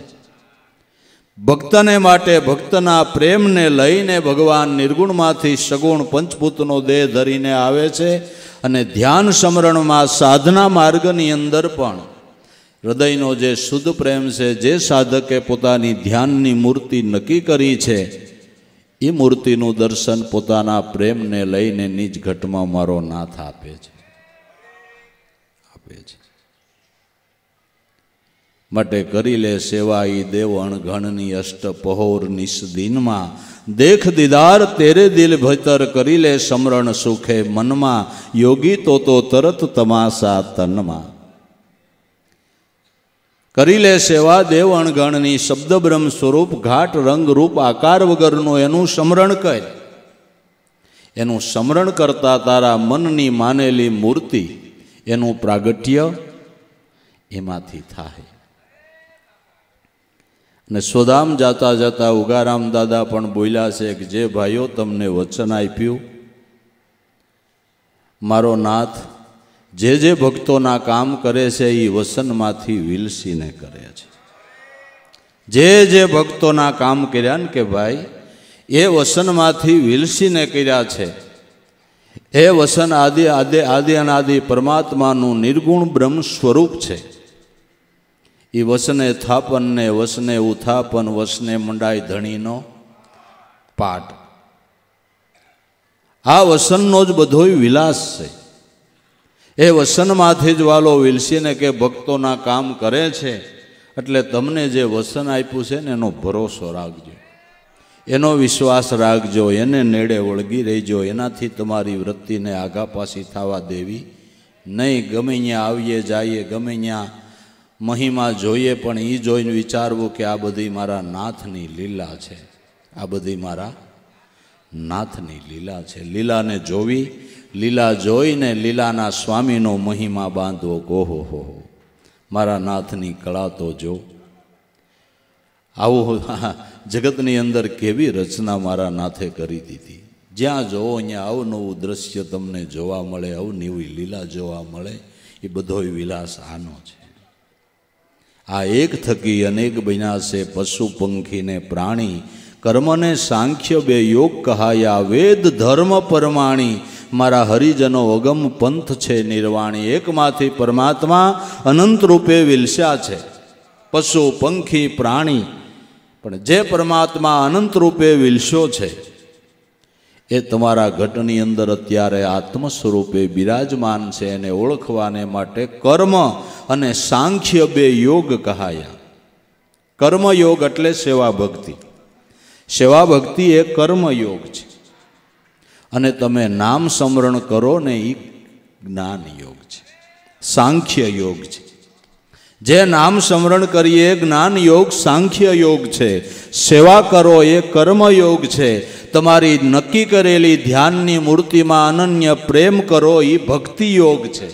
ભક્તને માટે ભક્તના પ્રેમને લઈને ભગવાન નિર્ગુણમાંથી સગુણ પંચભૂતનો દેહ ધરીને આવે છે. અને ધ્યાન સ્મરણમાં સાધના માર્ગની અંદર પણ હૃદયનો જે શુદ્ધ પ્રેમ છે, જે સાધકે પોતાની ધ્યાનની મૂર્તિ નક્કી કરી છે એ મૂર્તિનું દર્શન પોતાના પ્રેમને લઈને નિજ ઘટમાં મારો નાથ આપે છે. માટે કરી લે સેવા ઈ દેવ અણઘણની અષ્ટ પહોર નિશ દિનમાં, દેખ દીદાર તેરે દિલ ભીતર કરી લે સમરણ સુખે મનમાં, યોગી તો તરત તમાસા તનમાં. કરી લે સેવા દેવ અણગણની, શબ્દ બ્રહ્મ સ્વરૂપ ઘાટ રંગ રૂપ આકાર વગરનું એનું સ્મરણ કર. એનું સ્મરણ કરતા તારા મનની માનેલી મૂર્તિ એનું પ્રાગટ્ય એમાંથી થાય. અને સ્વધામ જાતા જતા ઉગારામ દાદા પણ બોલ્યા છે કે જે ભાઈઓ તમને વચન આપ્યું, મારો નાથ જે ભક્તોના કામ કરે છે એ વસનમાંથી વિલસીને કરે છે. જે ભક્તોના કામ કર્યા ને કે ભાઈ એ વસનમાંથી વિલસીને કર્યા છે. એ વસન આદિ અનાદિ પરમાત્માનું નિર્ગુણ બ્રહ્મ સ્વરૂપ છે. એ વસને થાપન ને વસને ઉથાપન, વસને મંડાય ધણીનો પાટ. આ વસનનો જ બધોય વિલાસ છે. એ વસનમાંથી જ વાલો વિલસીને કે ભક્તોના કામ કરે છે. એટલે તમને જે વસન આપ્યું છે ને એનો ભરોસો રાખજો, એનો વિશ્વાસ રાખજો, એને નેડે વળગી રહેજો. એનાથી તમારી વૃત્તિને આગા પાછી થવા દેવી નહીં. ગમે ત્યાં આવીએ જઈએ, ગમે ત્યાં મહિમા જોઈએ, પણ એ જોઈને વિચારવું કે આ બધી મારા નાથની લીલા છે, આ બધી મારા નાથની લીલા છે. લીલાને જોવી, લીલા જોઈને લીલાના સ્વામીનો મહિમા બાંધવો. ઓહો હો, મારા નાથની કળા તો જો. આવું જગતની અંદર કેવી રચના મારા નાથે કરી દીધી. જ્યાં જોવો અહીંયા અવનવું દ્રશ્ય તમને જોવા મળે, અવનવી લીલા જોવા મળે. એ બધોય વિલાસ આનો છે. આ એક થકી અનેક બન્યા છે પશુ પંખીને પ્રાણી, કર્મને સાંખ્ય બે યોગ કહાયા, વેદ ધર્મ પરમાણી, મારા હરિજનો અગમ પંથ છે નિર્વાણી. એકમાંથી પરમાત્મા અનંત રૂપે વિલસ્યા છે. પશુ પંખી પ્રાણી, પણ જે પરમાત્મા અનંત રૂપે વિલસ્યો છે એ તમારા ઘટની અંદર અત્યારે આત્મ સ્વરૂપે બિરાજમાન છે. એને ઓળખવાને માટે કર્મ અને સાંખ્ય બે યોગ કહાયા. કર્મયોગ એટલે સેવા ભક્તિ. સેવા ભક્તિ એ કર્મયોગ છે. અને તમે નામ સ્મરણ કરો ને એ જ્ઞાન યોગ છે, સાંખ્ય યોગ છે. જે નામ સ્મરણ કરીએ જ્ઞાન યોગ સાંખ્ય યોગ છે. સેવા કરો એ કર્મયોગ છે. તમારી નક્કી કરેલી ધ્યાનની મૂર્તિમાં અનન્ય પ્રેમ કરો એ ભક્તિ યોગ છે.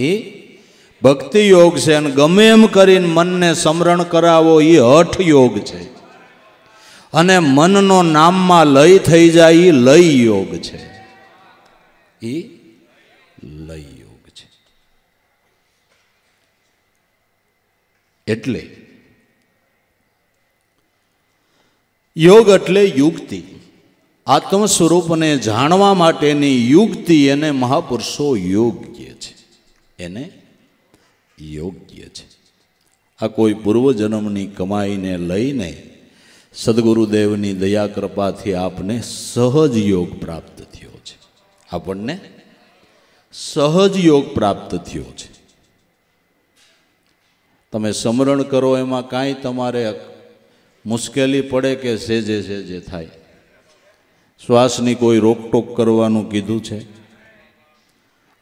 એ ભક્તિ યોગ છે. અને ગમે એમ કરીને મનને સ્મરણ કરાવો એ હઠ યોગ છે. અને મનનો નામમાં લય થઈ જાય એ લય યોગ છે. એ લય યોગ છે. એટલે યોગ એટલે યુક્તિ. આત્મ સ્વરૂપને જાણવા માટેની યુક્તિ એને મહાપુરુષો યોગ્ય છે. એને યોગ્ય છે. આ કોઈ પૂર્વજન્મની કમાઈને લઈને સદગુરુદેવની દયા કૃપાથી આપને સહજ યોગ પ્રાપ્ત થયો છે. આપણને સહજ યોગ પ્રાપ્ત થયો છે. તમે સ્મરણ કરો એમાં કાંઈ તમારે મુશ્કેલી પડે કે સેજે સેજે થાય. શ્વાસની કોઈ રોકટોક કરવાનું કીધું છે?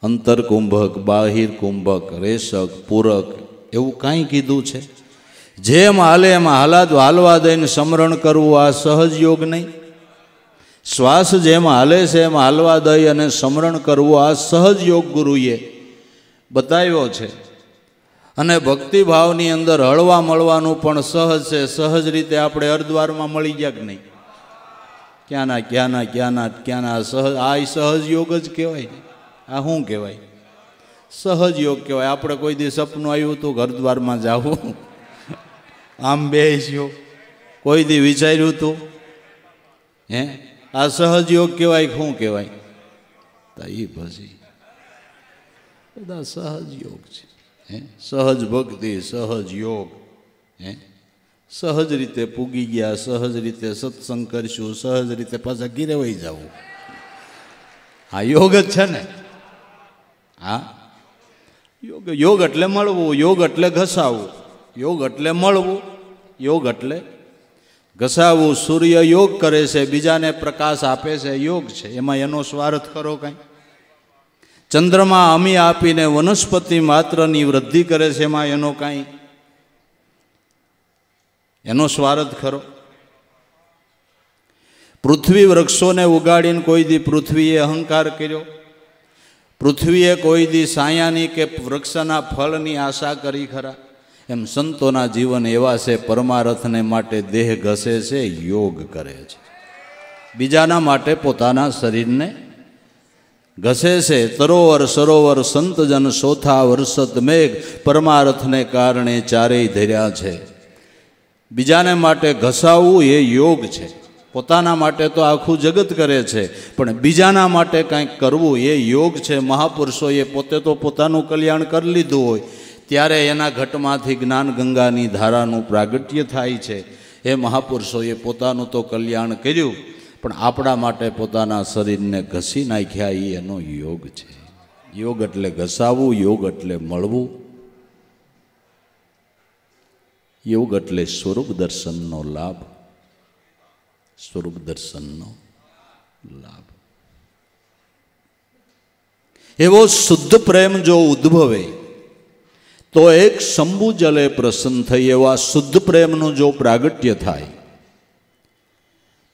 અંતર કુંભક, બાહિર કુંભક, રેશક, પૂરક એવું કાંઈ કીધું છે? જેમ હાલે એમાં હાલવા દઈને સ્મરણ કરવું આ સહજ યોગ નહીં? શ્વાસ જેમ હાલે છે એમ હાલવા દઈ અને સ્મરણ કરવું આ સહજ યોગ ગુરુએ બતાવ્યો છે. અને ભક્તિભાવની અંદર હળવા મળવાનું પણ સહજ છે. સહજ રીતે આપણે હરદ્વારમાં મળી ગયા કે નહીં? ક્યાંના સહજ. આ સહજ યોગ જ કહેવાય ને. આ શું કહેવાય? સહજ યોગ કહેવાય. આપણે કોઈ દી સપનું આવ્યું હતું હરદ્વારમાં જાવું, આમ બેસ્યો, કોઈ દી વિચાર્યું હતું? હે, આ સહજ યોગ કહેવાય? શું કહેવાય? તો એ પછી બધા સહજ યોગ છે. હે, સહજ ભક્તિ, સહજ યોગ. હે, સહજ રીતે પૂગી ગયા, સહજ રીતે સત્સંગ કરશું, સહજ રીતે પાછા ઘીરે વહી જવું. આ યોગ જ છે ને. હા, યોગ. યોગ એટલે મળવું, યોગ એટલે ઘસાવવું, યોગ એટલે મળવું, યોગ એટલે ઘસાવવું. સૂર્ય યોગ કરે છે, બીજાને પ્રકાશ આપે છે, યોગ છે. એમાં એનો સ્વાર્થ કરો કાંઈ? ચંદ્રમા અમી આપીને વનસ્પતિ માત્રની વૃદ્ધિ કરે છે, એમાં એનો કાંઈ એનો સ્વાર્થ ખરો? પૃથ્વી વૃક્ષોને ઉગાડીને કોઈ દી પૃથ્વીએ અહંકાર કર્યો? પૃથ્વીએ કોઈ દી સાયાની કે વૃક્ષના ફળની આશા કરી ખરા? એમ સંતોના જીવન એવા છે, પરમાર્થને માટે દેહ ઘસે છે, યોગ કરે છે. બીજાના માટે પોતાના શરીરને ઘસે છે. તરોવર સરોવર સંતજન સોથા વરસત મેઘ, પરમાર્થને કારણે ચારેય ધર્યા છે. બીજાને માટે ઘસાવવું એ યોગ છે. પોતાના માટે તો આખું જગત કરે છે, પણ બીજાના માટે કંઈક કરવું એ યોગ છે. મહાપુરુષોએ પોતે તો પોતાનું કલ્યાણ કરી લીધું હોય ત્યારે એના ઘટમાંથી જ્ઞાન ગંગાની ધારાનું પ્રાગટ્ય થાય છે. એ મહાપુરુષોએ પોતાનું તો કલ્યાણ કર્યું, પણ આપણા માટે પોતાના શરીરને ઘસી નાખ્યા. એ એનો યોગ છે. યોગ એટલે ઘસાવવું, યોગ એટલે મળવું, યોગ એટલે સ્વરૂપ દર્શનનો લાભ. સ્વરૂપ દર્શનનો લાભ. એવો શુદ્ધ પ્રેમ જો ઉદ્ભવે તો એક શંભુ જલે પ્રસન્ન થઈ. એવા શુદ્ધ પ્રેમનું જો પ્રાગટ્ય થાય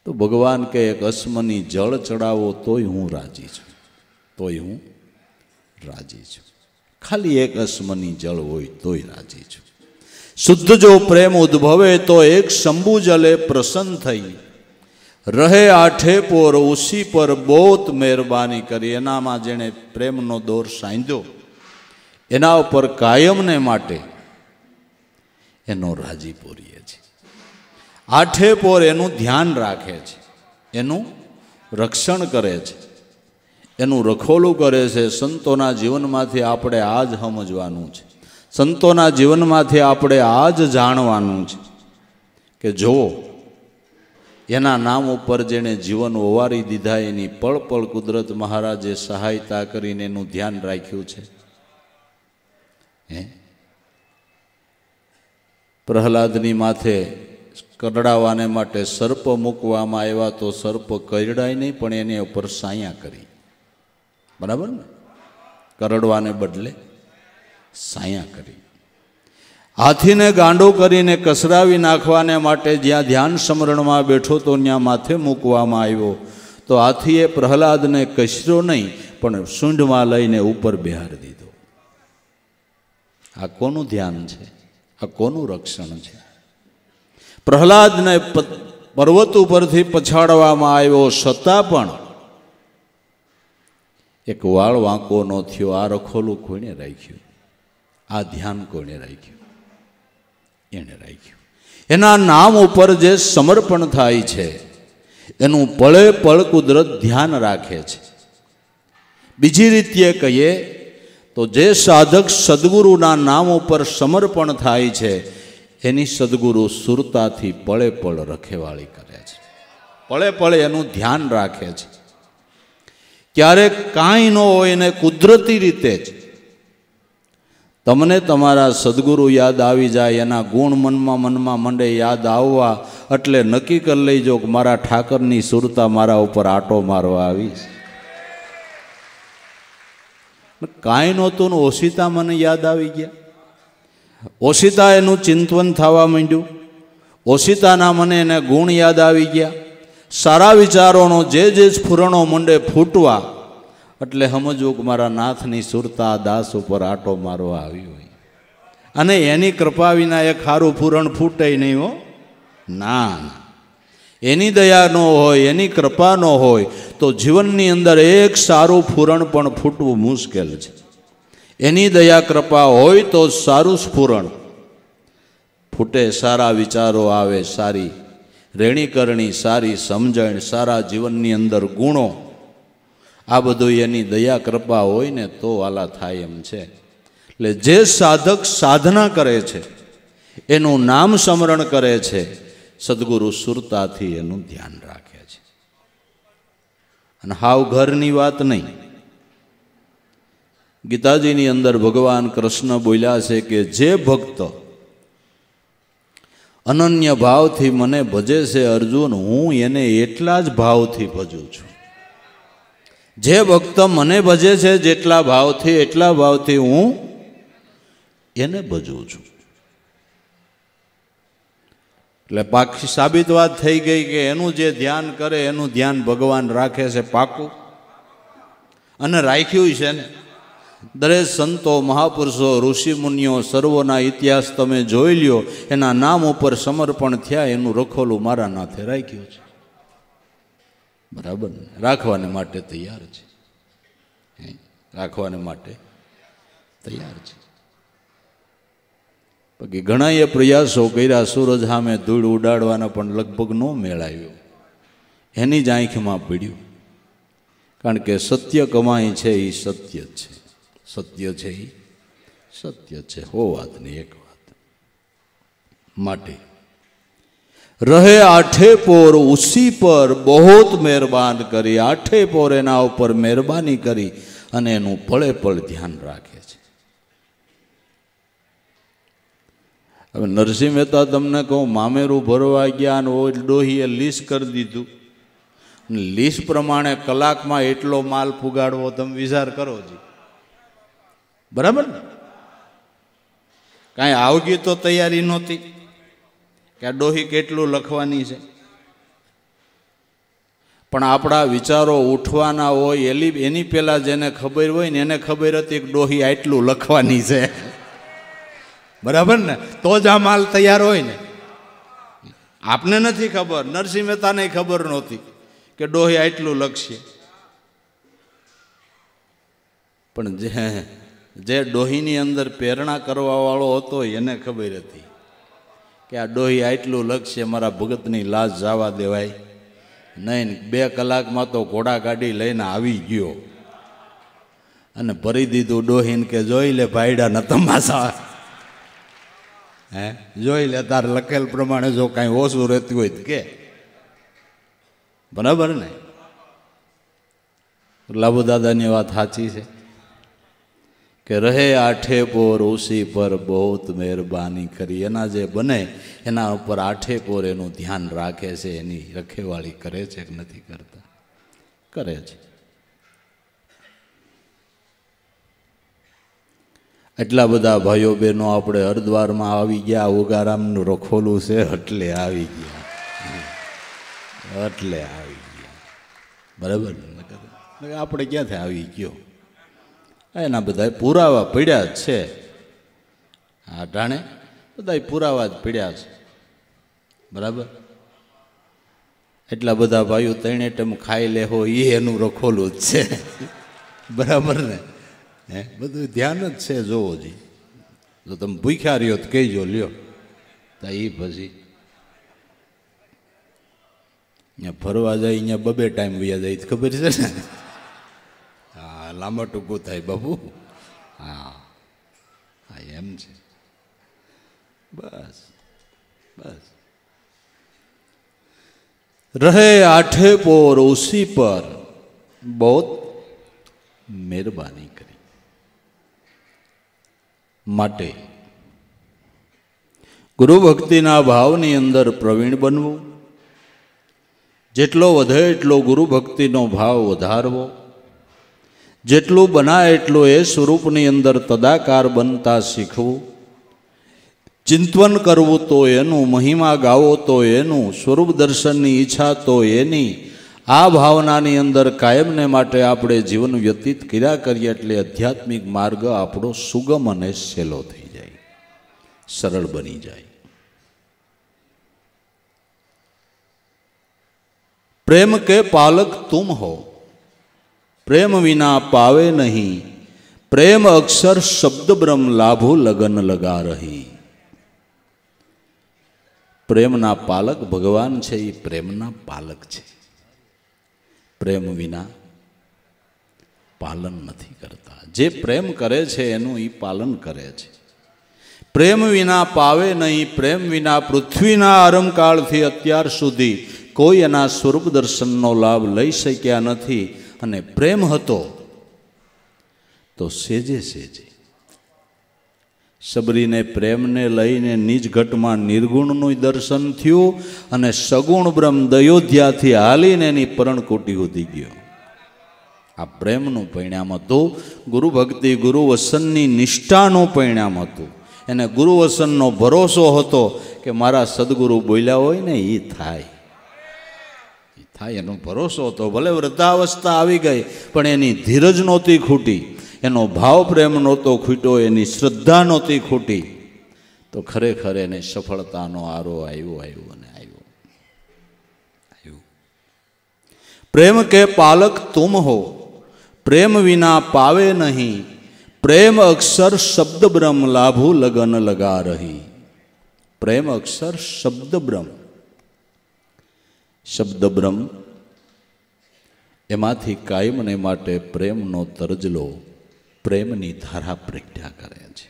તો ભગવાન કે એક અશ્મની જળ ચડાવો તોય હું રાજી છું, તોય હું રાજી છું. ખાલી એક અશ્મની જળ હોય તોય રાજી છું. શુદ્ધ જો પ્રેમ ઉદ્ભવે તો એક શંભુ જલે પ્રસન્ન થઈ. રહે આઠે પોર ઉસી પર બહોત મહેરબાની કરી. એનામાં જેણે પ્રેમનો દોર સાંધ્યો એના ઉપર કાયમને માટે એનો રાજીપો રહે છે. આઠે પોર એનું ધ્યાન રાખે છે, એનું રક્ષણ કરે છે, એનું રખોલું કરે છે. સંતોના જીવનમાંથી આપણે આ જ સમજવાનું છે. સંતોના જીવનમાંથી આપણે આ જ જાણવાનું છે કે જો એના નામ ઉપર જેણે જીવન ઓવારી દીધા એની પળ પળ કુદરત મહારાજે સહાયતા કરીને એનું ધ્યાન રાખ્યું છે. પ્રહલાદની માથે કરડાવાને માટે સર્પ મૂકવામાં આવ્યા તો સર્પ કરડાય નહીં, પણ એની ઉપર સાયા કરી. બરાબર ને? કરડવાને બદલે સાયા કરી. હાથીને ગાંડો કરીને કસરાવી નાખવાને માટે જ્યાં ધ્યાન સ્મરણમાં બેઠો તો ત્યાં માથે મૂકવામાં આવ્યો તો હાથીએ પ્રહલાદને કસર્યો નહીં, પણ સૂંઢમાં લઈને ઉપર બેહારી દીધો. આ કોનું ધ્યાન છે? આ કોનું રક્ષણ છે? પ્રહલાદને પર્વત ઉપરથી પછાડવામાં આવ્યો છતાં પણ એક વાળ વાંકો ન થયો. આ રખોલું કોણે રાખ્યું? આ ધ્યાન કોણે રાખ્યું? એને રાખ્યું. એના નામ ઉપર જે સમર્પણ થાય છે એનું પળે પળ કુદરત ધ્યાન રાખે છે. બીજી રીતે કહીએ તો જે સાધક સદગુરુના નામ ઉપર સમર્પણ થાય છે એની સદગુરુ સુરતાથી પળે પળ રખેવાળી કરે છે, પળે પળે એનું ધ્યાન રાખે છે. ક્યારેક કાંઈ ન હોય એને કુદરતી રીતે જ તમને તમારા સદગુરુ યાદ આવી જાય, એના ગુણ મનમાં મંડે યાદ આવવા, એટલે નક્કી કરી લઈજો કે મારા ઠાકરની સુરતા મારા ઉપર આટો મારવા આવીશ. કાંઈ નહોતું ને ઓશિતા મને યાદ આવી ગયા. ઓશિતા એનું ચિંતન થવા માંડ્યું. ઓશિતાના મને એને ગુણ યાદ આવી ગયા. સારા વિચારોનો જે સ્ફુરણો મંડે ફૂટવા, એટલે સમજવું કે મારા નાથની સુરતા દાસ ઉપર આટો મારવા આવી હોય. અને એની કૃપા વિના એક સારું પૂરણ ફૂટે નહીં હો. ના, એની દયા ન હોય, એની કૃપા ન હોય તો જીવનની અંદર એક સારું પૂરણ પણ ફૂટવું મુશ્કેલ છે. એની દયા કૃપા હોય તો સારું સ્ફુરણ ફૂટે, સારા વિચારો આવે, સારી રેણીકરણી, સારી સમજણ, સારા જીવનની અંદર ગુણો, આ બધું એની દયા કૃપા હોય ને તો આલા થાય એમ છે. એટલે જે સાધક સાધના કરે છે, એનું નામ સ્મરણ કરે છે, સદગુરુ સુરતાથી એનું ધ્યાન રાખે છે. અને હાવ ઘરની વાત નહીં. ગીતાજીની અંદર ભગવાન કૃષ્ણ બોલ્યા છે કે જે ભક્ત અનન્ય ભાવથી મને ભજે છે અર્જુન, હું એને એટલા જ ભાવથી ભજું છું. જે ભક્ત મને ભજે છે જેટલા ભાવથી, એટલા ભાવથી હું એને ભજું છું. એટલે પાકી સાબિત વાત થઈ ગઈ કે એનું જે ધ્યાન કરે એનું ધ્યાન ભગવાન રાખે છે પાકું. અને રાખ્યું છે ને. દરેક સંતો, મહાપુરુષો, ઋષિમુનિઓ સર્વોના ઇતિહાસ તમે જોઈ લ્યો, એના નામ ઉપર સમર્પણ થયા, એનું રખોલું મારા નાથે રાખ્યું છે. બરાબર ને? રાખવાને માટે તૈયાર છે. રાખવાને માટે તૈયાર છે. બાકી ઘણા એ પ્રયાસો કર્યા સૂરજ સામે ધૂળ ઉડાડવાના, પણ લગભગ ન મેળાવ્યો. એની જ આંખમાં પડ્યું. કારણ કે સત્ય કમાઈ છે એ સત્ય છે, સત્ય છે એ સત્ય છે. હો વાત નહીં એક વાત. માટે રહે આઠે પોર ઉસી પર બહોત મહેરબાન કરી. આઠે પોર એના ઉપર મહેરબાની કરી અને એનું પળે પળ ધ્યાન રાખે છે. હવે નરસિંહ મહેતા તમને કહું, મામેરું ભરવા ગયા અને ડોહીએ લીસ કરી દીધું. લીસ પ્રમાણે કલાકમાં એટલો માલ પુગાડવો, તમે વિચાર કરો જી. બરાબર ને? કાંઈ આવગી તો તૈયારી નહોતી કે આ ડોહી કેટલું લખવાની છે. પણ આપણા વિચારો ઉઠવાના હોય એની પહેલાં જેને ખબર હોય ને એને ખબર હતી કે ડોહી આટલું લખવાની છે. બરાબર ને? તો જ આ માલ તૈયાર હોય ને. આપને નથી ખબર, નરસિંહ મહેતાને ખબર નહોતી કે ડોહી આટલું લખશે. પણ જે ડોહીની અંદર પ્રેરણા કરવાવાળો હતો એને ખબર હતી કે આ ડોહી આટલું લખશે, મારા ભગતની લાશ જવા દેવાય નહીં. 2 કલાકમાં તો ઘોડા ગાડી લઈને આવી ગયો અને ભરી દીધું ડોહીને કે જોઈ લે ભાઈડા ન તમાશા. જોઈ લે તાર લખેલ પ્રમાણે જો કાંઈ ઓછું રહેતું હોય કે બરાબર ને? લાભુ દાદાની વાત સાચી છે કે રહે આઠે પોર ઉસી પર બહુત મહેરબાની કરી. એના જે બને એના ઉપર આઠે પોર એનું ધ્યાન રાખે છે, એની રખેવાળી કરે છે કે નથી કરતા? કરે છે. એટલા બધા ભાઈઓ બહેનો આપણે હરદ્વારમાં આવી ગયા, ઉગારામનું રખોલું છે એટલે આવી ગયા, એટલે આવી ગયા. બરાબર? આપણે ક્યાંથી આવી ગયો? એના બધા પુરાવા પડ્યા જ છે. આ ટાણે બધા પુરાવા જ પડ્યા છે. બરાબર? એટલા બધા ભાઈઓ ત્રણે ટાઈમ ખાઈ લેહો એ એનું રખોલું જ છે. બરાબર ને? હે, બધું ધ્યાન જ છે. જોવો જી, જો તમે ભૂખ્યા રહ્યો તો કહેજો, લ્યો તો એ પછી અહીંયા ફરવા જાય, અહીંયા બબે ટાઈમ વયા જાય ખબર છે ને? હા, લાંબા ટૂંકું થાય બાબુ. હા હા, એમ છે. બસ બસ. રહે આઠે પોર ઉસી પર બહુત મહેરબાની કરી. માટે ગુરુ ભક્તિના ભાવની અંદર પ્રવીણ બનવું, જેટલો વધે એટલો ગુરુ ભક્તિનો ભાવ વધારવો, જેટલું બનાય એટલું એ સ્વરૂપની અંદર તદાકાર બનતા શીખવું, ચિંતન કરવું તો એનું, મહિમા ગાવો તો એનું, સ્વરૂપ દર્શનની ઈચ્છા તો એની. આ ભાવનાની અંદર કાયમને માટે આપણે જીવન વ્યતીત કર્યા કરીએ એટલે આધ્યાત્મિક માર્ગ આપણો સુગમ અને સહેલો થઈ જાય, સરળ બની જાય. પ્રેમ કે પાલક તુમ હો, પ્રેમ વિના પાવે નહીં, પ્રેમ અક્ષર શબ્દ બ્રહ્મ લાભો લગન લગા રહી. પ્રેમના પાલક ભગવાન છે, એ પ્રેમના પાલક છે. પ્રેમ વિના પાલન નથી કરતા. જે પ્રેમ કરે છે એનું એ પાલન કરે છે. પ્રેમ વિના પાવે નહીં, પ્રેમ વિના પૃથ્વીના આરંભકાળથી અત્યાર સુધી કોઈ એના સ્વરૂપ દર્શનનો લાભ લઈ શક્યા નથી. અને પ્રેમ હતો તો સેજે સેજે સબરીને પ્રેમને લઈને નિજ ઘટમાં નિર્ગુણનું દર્શન થયું અને સગુણ બ્રહ્મ દયોધ્યાથી હાલીને એની પરણકુટી સુધી ગયો. આ પ્રેમનું પરિણામ હતું. ગુરુ ભક્તિ, ગુરુ વસનની નિષ્ઠાનું પરિણામ હતું. એને ગુરુ વસનનો ભરોસો હતો કે મારા સદગુરુ બોલ્યા હોય ને એ થાય, એ થાય, એનો ભરોસો હતો. ભલે વૃદ્ધાવસ્થા આવી ગઈ પણ એની ધીરજ નહોતી ખૂટી, એનો ભાવ પ્રેમ નહોતો ખૂટ્યો, એની શ્રદ્ધા નહોતી ખૂટી. તો ખરેખર એને સફળતાનો આરો આવ્યો અને આવ્યો. પ્રેમ કે પાલક તુમ હો, પ્રેમ વિના પાવે નહીં, પ્રેમ અક્ષર શબ્દ બ્રહ્મ લાભુ લગન લગા રહી. પ્રેમ અક્ષર શબ્દ બ્રહ્મ, શબ્દ બ્રહ્મ એમાંથી કાયમને માટે પ્રેમનો તરજલો, પ્રેમની ધારા પ્રગટ્યા કરે છે.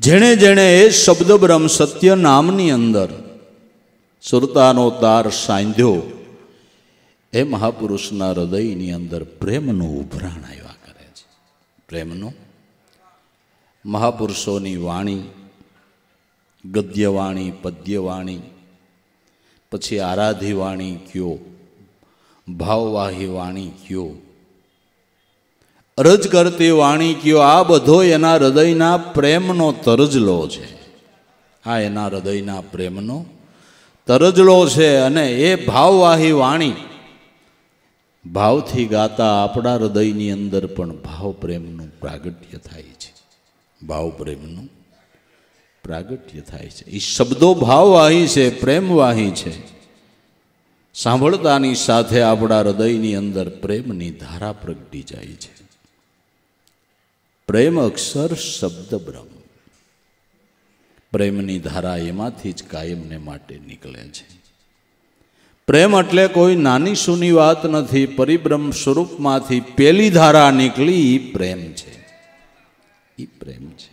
જેણે જેણે એ શબ્દ બ્રહ્મ સત્ય નામની અંદર સુરતાનો તાર સાંધ્યો, એ મહાપુરુષના હૃદયની અંદર પ્રેમનું ઉભરાણ આવ્યા કરે છે. પ્રેમનું. મહાપુરુષોની વાણી, ગદ્યવાણી, પદ્યવાણી, પછી આરાધી વાણી કયો, ભાવવાહી વાણી કયો, અરજ કરતી વાણી કયો, આ બધો એના હૃદયના પ્રેમનો તરજલો છે. આ એના હૃદયના પ્રેમનો તરજલો છે. અને એ ભાવવાહી વાણી ભાવથી ગાતા આપણા હૃદયની અંદર પણ ભાવ પ્રેમનું પ્રાગટ્ય થાય છે. ભાવ પ્રેમનું પ્રાગટ્ય થાય છે. એ શબ્દો ભાવવાહી છે, પ્રેમવાહી છે. સાંભળતાની સાથે આપણા હૃદયની અંદર પ્રેમની ધારા પ્રગટી જાય છે. પ્રેમ અક્ષર શબ્દ બ્રહ્મ, પ્રેમની ધારા એમાંથી જ કાયમને માટે નીકળે છે. પ્રેમ એટલે કોઈ નાની સૂની વાત નથી. પરિબ્રહ્મ સ્વરૂપમાંથી પેલી ધારા નીકળી, એ પ્રેમ છે. એ પ્રેમ છે.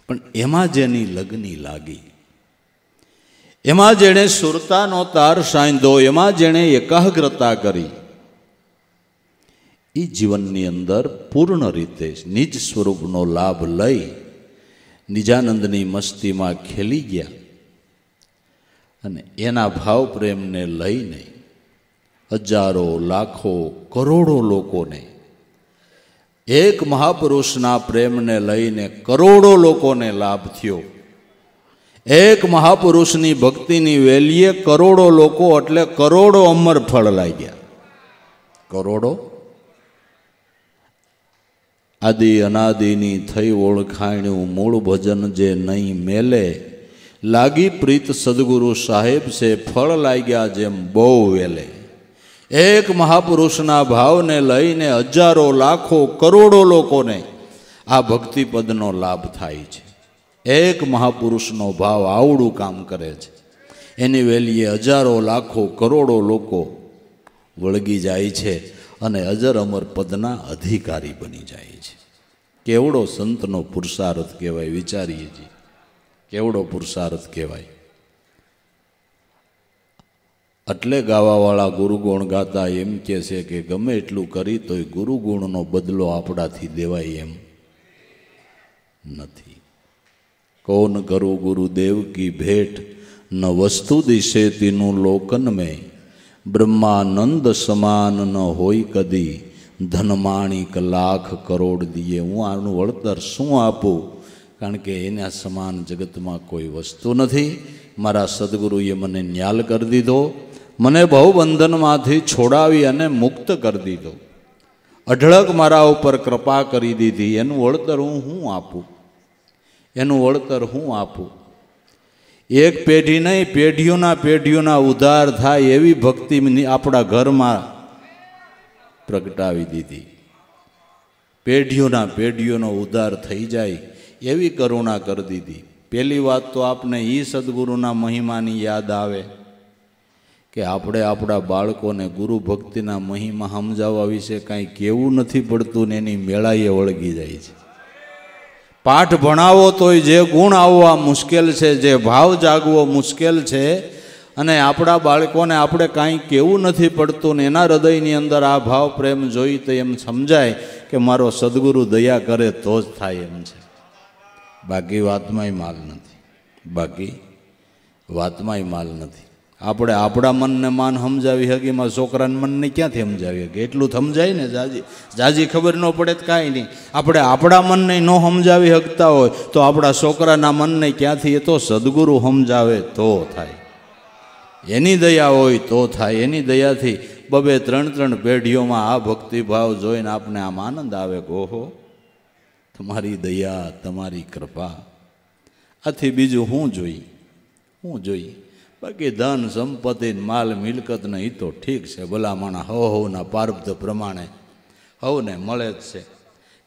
પણ એમાં જેની લગની લાગી, એમાં જેણે સુરતાનો તાર સાંધો, એમાં જેણે એકાગ્રતા કરી, એ જીવનની અંદર પૂર્ણ રીતે નિજ સ્વરૂપનો લાભ લઈ નિજાનંદની મસ્તીમાં ખેલી ગયા. અને એના ભાવ પ્રેમને લઈને હજારો, લાખો, કરોડો લોકોને, એક મહાપુરુષના પ્રેમને લઈને કરોડો લોકોને લાભ થયો. એક મહાપુરુષની ભક્તિની વેલીએ કરોડો લોકો એટલે કરોડો અમર ફળ લાગ્યા. કરોડો આદિ અનાદિની થઈ ઓળખાણ્યું મૂળ ભજન જે નહીં મેલે, લાગી પ્રીત સદગુરુ સાહેબ છે ફળ લાગ્યા જેમ બહુ વેલે. એક મહાપુરુષના ભાવને લઈને હજારો, લાખો, કરોડો લોકોને આ ભક્તિપદનો લાભ થાય છે. એક મહાપુરુષનો ભાવ આવડું કામ કરે છે. એની વેલીએ હજારો, લાખો, કરોડો લોકો વળગી જાય છે અને અજર અમર પદના અધિકારી બની જાય છે. કેવડો સંતનો પુરુષાર્થ કહેવાય, વિચારીએ છીએ. કેવડો પુરુષાર્થ કહેવાય. એટલે ગાવાવાળા ગુરુગુણ ગાતા એમ કહે છે કે ગમે એટલું કરી તોય ગુરુગુણનો બદલો આપણાથી દેવાય એમ નથી. કૌન કરું ગુરુદેવ કી ભેટ, ન વસ્તુ દિશે તીનું લોકન મેં, બ્રહ્માનંદ સમાન ન હોય કદી, ધનમાણિક લાખ કરોડ દિયે. હું આનું વળતર શું આપું? કારણ કે એના સમાન જગતમાં કોઈ વસ્તુ નથી. મારા સદગુરુએ મને ન્યાલ કરી દીધો, મને ભવબંધનમાંથી છોડાવી અને મુક્ત કરી દીધો, અઢળક મારા ઉપર કૃપા કરી દીધી. એનું વળતર હું શું આપું? એનું વળતર હું આપું? એક પેઢી નહીં, પેઢીઓના ઉદ્ધાર થાય એવી ભક્તિ આપણા ઘરમાં પ્રગટાવી દીધી. પેઢીઓનો ઉદ્ધાર થઈ જાય એવી કરુણા કરી દીધી. પહેલી વાત તો આપને એ સદગુરુના મહિમાની યાદ આવે કે આપણે આપણા બાળકોને ગુરુ ભક્તિના મહિમા સમજાવવા વિશે કાંઈ કહેવું નથી પડતું ને એની મેળાએ વળગી જાય છે. પાઠ ભણાવો તોય જે ગુણ આવવા મુશ્કેલ છે, જે ભાવ જાગવો મુશ્કેલ છે, અને આપણા બાળકોને આપણે કાંઈ કહેવું નથી પડતું ને એના હૃદયની અંદર આ ભાવ પ્રેમ જોઈ તો એમ સમજાય કે મારો સદગુરુ દયા કરે તો જ થાય એમ છે. બાકી વાતમાંય માલ નથી. બાકી વાતમાંય માલ નથી. આપણે આપણા મનને માન સમજાવી શકીએ, છોકરાને મનને ક્યાંથી સમજાવી શકીએ? એટલું સમજાય ને જાજી ખબર ન પડે તો કાંઈ નહીં. આપણે આપણા મનને ન સમજાવી શકતા હોય તો આપણા છોકરાના મનને ક્યાંથી? એ તો સદગુરુ સમજાવે તો થાય, એની દયા હોય તો થાય. એની દયાથી 2-3 પેઢીઓમાં આ ભક્તિભાવ જોઈને આપણે આમ આનંદ આવે કે ઓહો તમારી દયા, તમારી કૃપા. આથી બીજું હું જોઈ? બાકી ધન સંપત્તિ માલ મિલકત ને એ તો ઠીક છે, ભલા માણા હવના પારબ્ધ પ્રમાણે હવને મળે જ છે.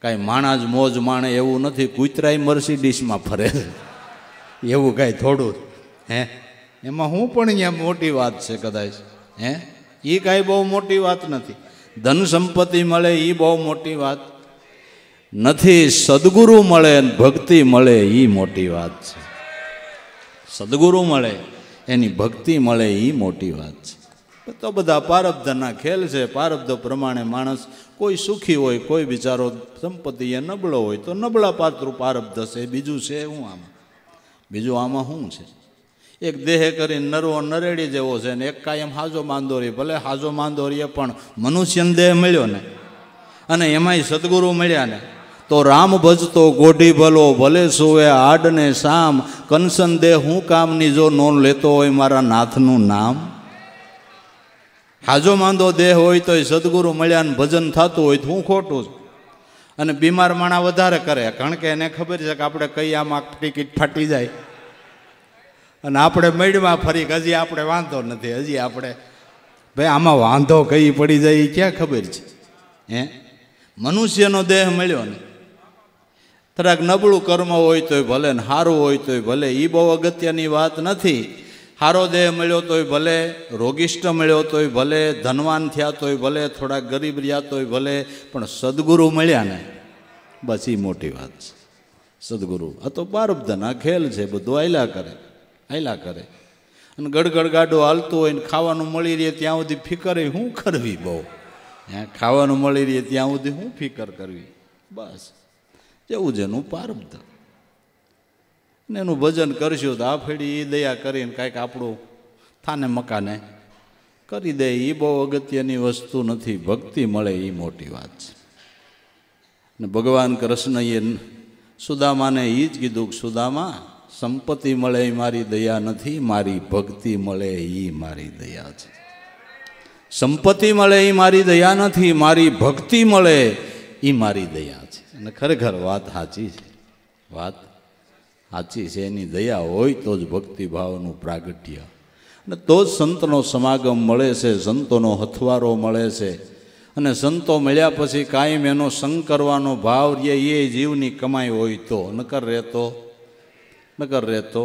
કાંઈ માણા જ મોજ માણે એવું નથી. કૂતરાય મર્સિડીસમાં ફરે છે એવું કાંઈ થોડું હે? એમાં હું પણ અહીંયા મોટી વાત છે કદાચ હે? એ કાંઈ બહુ મોટી વાત નથી. ધન સંપત્તિ મળે એ બહુ મોટી વાત નથી. સદગુરુ મળે, ભક્તિ મળે એ મોટી વાત છે. સદગુરુ મળે, એની ભક્તિ મળે એ મોટી વાત છે. તો બધા પારબ્ધના ખેલ છે. પારબ્ધ પ્રમાણે માણસ કોઈ સુખી હોય, કોઈ બિચારો સંપત્તિ એ નબળો હોય તો નબળા પાત્રું પારબ્ધ છે. બીજું છે હું આમાં? બીજું આમાં શું છે? એક દેહે કરીને નરવો નરેડી જેવો છે ને એક કાયમ હાજો માંદોરી. ભલે હાજો માંદોરીએ પણ મનુષ્યનો દેહ મળ્યો ને, અને એમાંય સદગુરુ મળ્યા ને, તો રામ ભજતો ગોઢી ભલો, ભલે સુવે આડને શામ, કંસન દેહ હું કામની જો નોંધ લેતો હોય મારા નાથનું નામ. હાજો માંદો દેહ હોય તોય સદગુરુ મળ્યા ને ભજન થતું હોય તો હું ખોટું છું. અને બીમાર માણા વધારે કરે, કારણ કે એને ખબર છે કે આપણે કઈ આમાં ટિકિટ ફાટી જાય અને આપણે મેળમાં ફરી હજી આપણે વાંધો નથી. હજી આપણે ભાઈ આમાં વાંધો કઈ પડી જાય એ ક્યાં ખબર છે હે? મનુષ્યનો દેહ મળ્યો ને, થોડાક નબળું કર્મ હોય તોય ભલે ને સારું હોય તોય ભલે, એ બહુ અગત્યની વાત નથી. સારો દેહ મળ્યો તોય ભલે, રોગિષ્ઠ મળ્યો તોય ભલે, ધનવાન થયા તોય ભલે, થોડાક ગરીબ રહ્યા તોય ભલે, પણ સદગુરુ મળ્યા ને બસ એ મોટી વાત છે. સદગુરુ આ તો પારબ્ધના ખેલ છે, બધું આયલા કરે. અને ગડગડ ગાડું હાલતું હોય ને ખાવાનું મળી રહે ત્યાં સુધી ફિકર શું કરવી? બહુ ખાવાનું મળી રહે ત્યાં સુધી શું ફિકર કરવી? બસ જેવું જેનું પારબ્ધ. ને એનું ભજન કરશું તો આ ફેડી એ દયા કરીને કાંઈક આપણું થાને મકાને કરી દે. એ બહુ અગત્યની વસ્તુ નથી. ભક્તિ મળે એ મોટી વાત છે. ને ભગવાન કૃષ્ણએ સુદામાને એ જ કીધું કે સુદામા, સંપત્તિ મળે એ મારી દયા નથી, મારી ભક્તિ મળે એ મારી દયા છે. સંપત્તિ મળે એ મારી દયા નથી, મારી ભક્તિ મળે એ મારી દયા છે. અને ખરેખર વાત સાચી છે. વાત સાચી છે. એની દયા હોય તો જ ભક્તિભાવનું પ્રાગટ્ય, અને તો જ સંતનો સમાગમ મળે છે, સંતોનો હથવારો મળે છે. અને સંતો મળ્યા પછી કાયમ એનો સંગ કરવાનો ભાવ રહે એ જીવની કમાઈ હોય તો. નકર રહેતો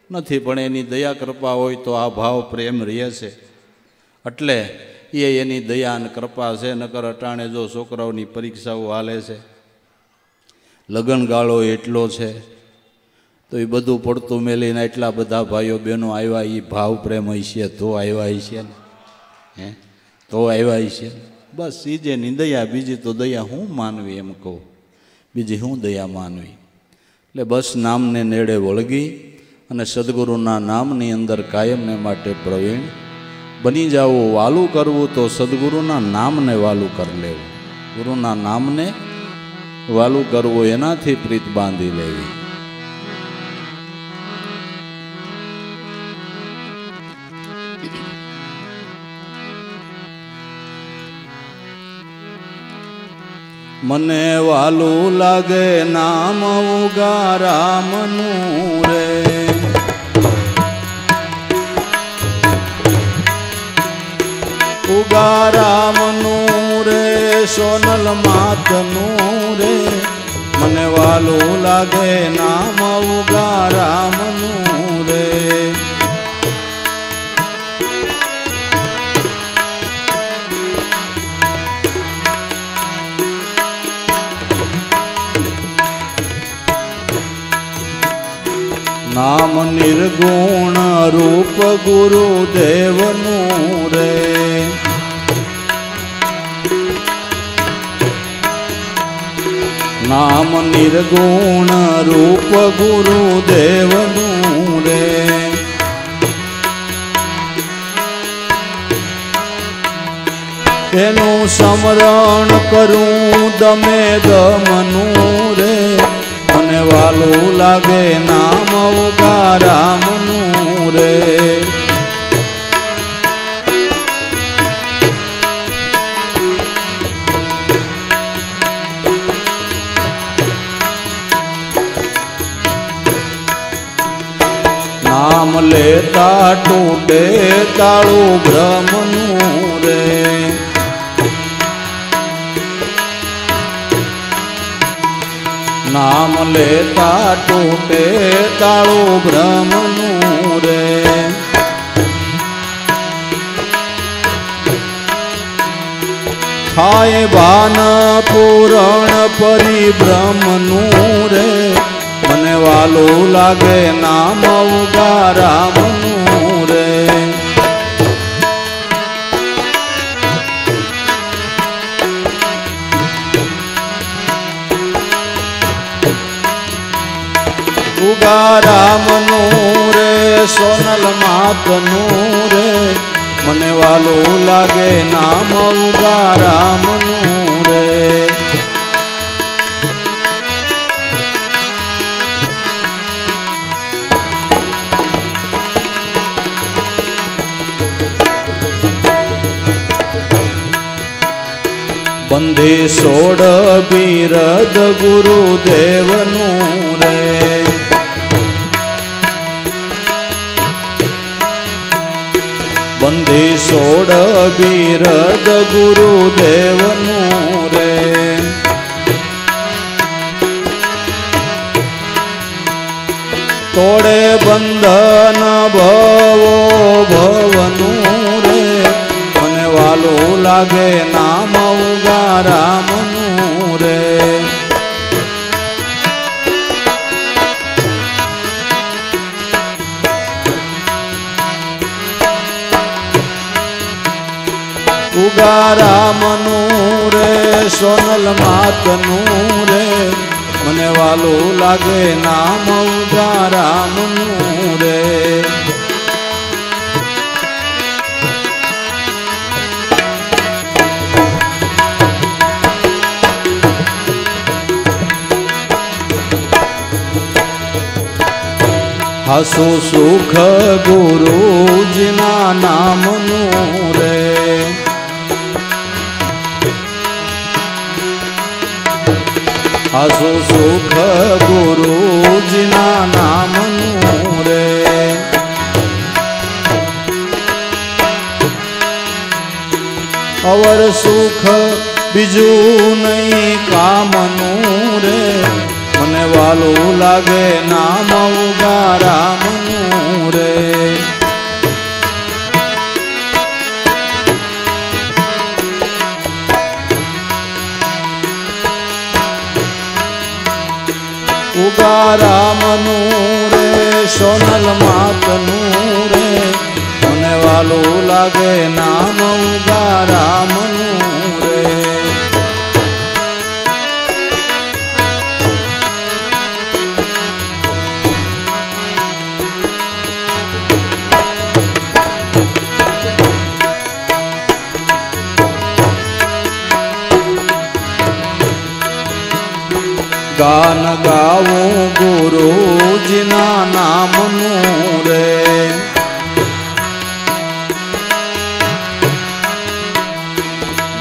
નથી. પણ એની દયા કૃપા હોય તો આ ભાવ પ્રેમ રહે છે. એટલે એ એની દયા અને કૃપા છે. નકર અટાણે જો છોકરાઓની પરીક્ષાઓ હાલે છે, લગ્નગાળો એટલો છે, તો એ બધું પડતું મેલીને એટલા બધા ભાઈઓ બહેનો આવ્યા. એ ભાવ પ્રેમ હશે તો આવ્યા હશે ને, તો આવ્યા હશે. બસ એ જ એની દયા. બીજી તો દયા હું માનવી? એમ કહું, બીજી હું દયા માનવી? એટલે બસ નામને નેડે વળગી અને સદગુરુના નામની અંદર કાયમને માટે પ્રવીણ બની જવું. વાલું કરવું તો સદગુરુના નામને વાલું કરી લેવું. ગુરુના નામને વાલું કરવું, એનાથી પ્રીત બાંધી લેવી. મને વાલું લાગે નામ ઉગારામનું રે, ઉગારામનું રે, સોનલ માતનું રે. મને વાલું લાગે નામ ઉગારામનું રે. નામ નિર્ગુણ રૂપ ગુરુદેવનું રે, નામ નિર્ગુણ રૂપ ગુરુદેવનું રે. એનું સ્મરણ કરું દમે દમનું રે. મને વાલું લાગે નામ ઉગારામનું રે. નામ લેતા તૂટે તાળું બ્રહ્મનું રે. નામ લેતા તૂટે તાળું બ્રહ્મનું રે. થાય ભાન પૂરણ પરિબ્રહ્મનું રે. મને વાલું લાગે નામ ઉગારામનું રે. ઉગારામનું રે, સોનલ માતનું રે. મને વાલું લાગે નામ ઉગારામનું રે. બંધી સોડ બિરદ ગુરુદેવનું રે. બંધી સોડ બિરદ ગુરુદેવનું રે. તોડે બંધન ભવો ભવનું રે. મને વાલું લાગે નામ ઉગારામનું રે. ઉગારામનું રે સોનલ માતનું રે મને વાલું લાગે નામ ઉગારામનું રે હસુ સુખ ગુરુજીના નામનું રે હસુ સુખ ગુરુજીના નામનું રે અવર સુખ બીજું નહીં કામનું રે મને વાલું લાગે નામ ઉગારામનું રે ઉગારામનું રે સોનલ માતનું રે મને વાલું લાગે નામ ઉગારામનું રે ગાન ગાવું ગુરુજીના નામનું રે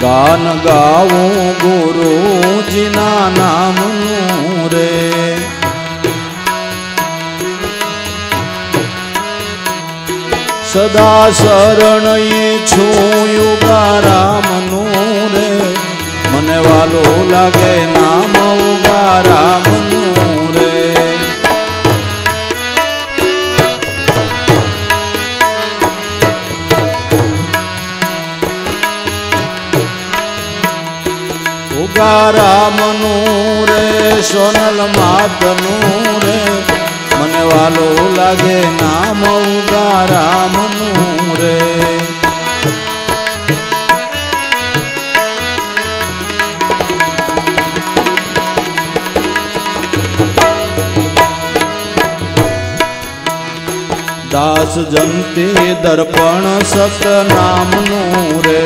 ગાન ગાવું ગુરુજીના નામનું રે સદા શરણ છું ઉગારામનું રે મને વાલું લાગે નામ ઉગારામનું રે ઉગારામનું રે સોનલ માતનું રે મને વાલું લાગે નામ ઉગારામનું રે દાસ જંતી દર્પણ સતનામનું રે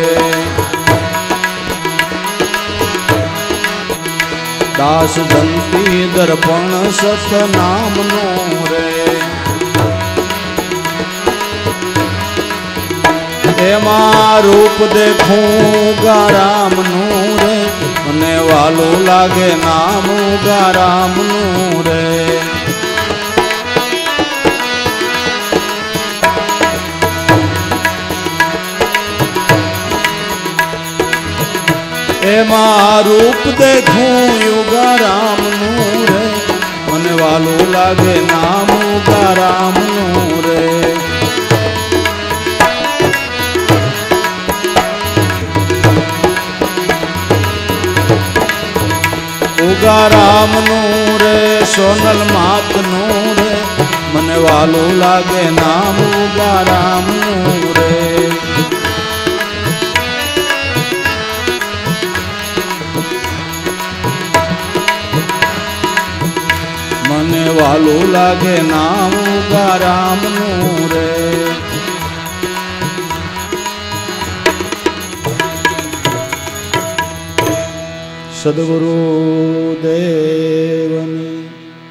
દાસ જંતી દર્પણ સતનામનું રે એમાં રૂપ દેખું ગારામનું રે મને વાલું લાગે નામ ગારામનું રે એમાં રૂપ દેખું ઉગારામનું રે મને વાલું લાગે નામ ઉગારામનું રે ઉગારામનું રે સોનલ માતનું રે મને વાલું લાગે નામ ઉગારામનું રે મને વાલું લાગે નામ ઉગારામનું રે સદગુરુ દેવની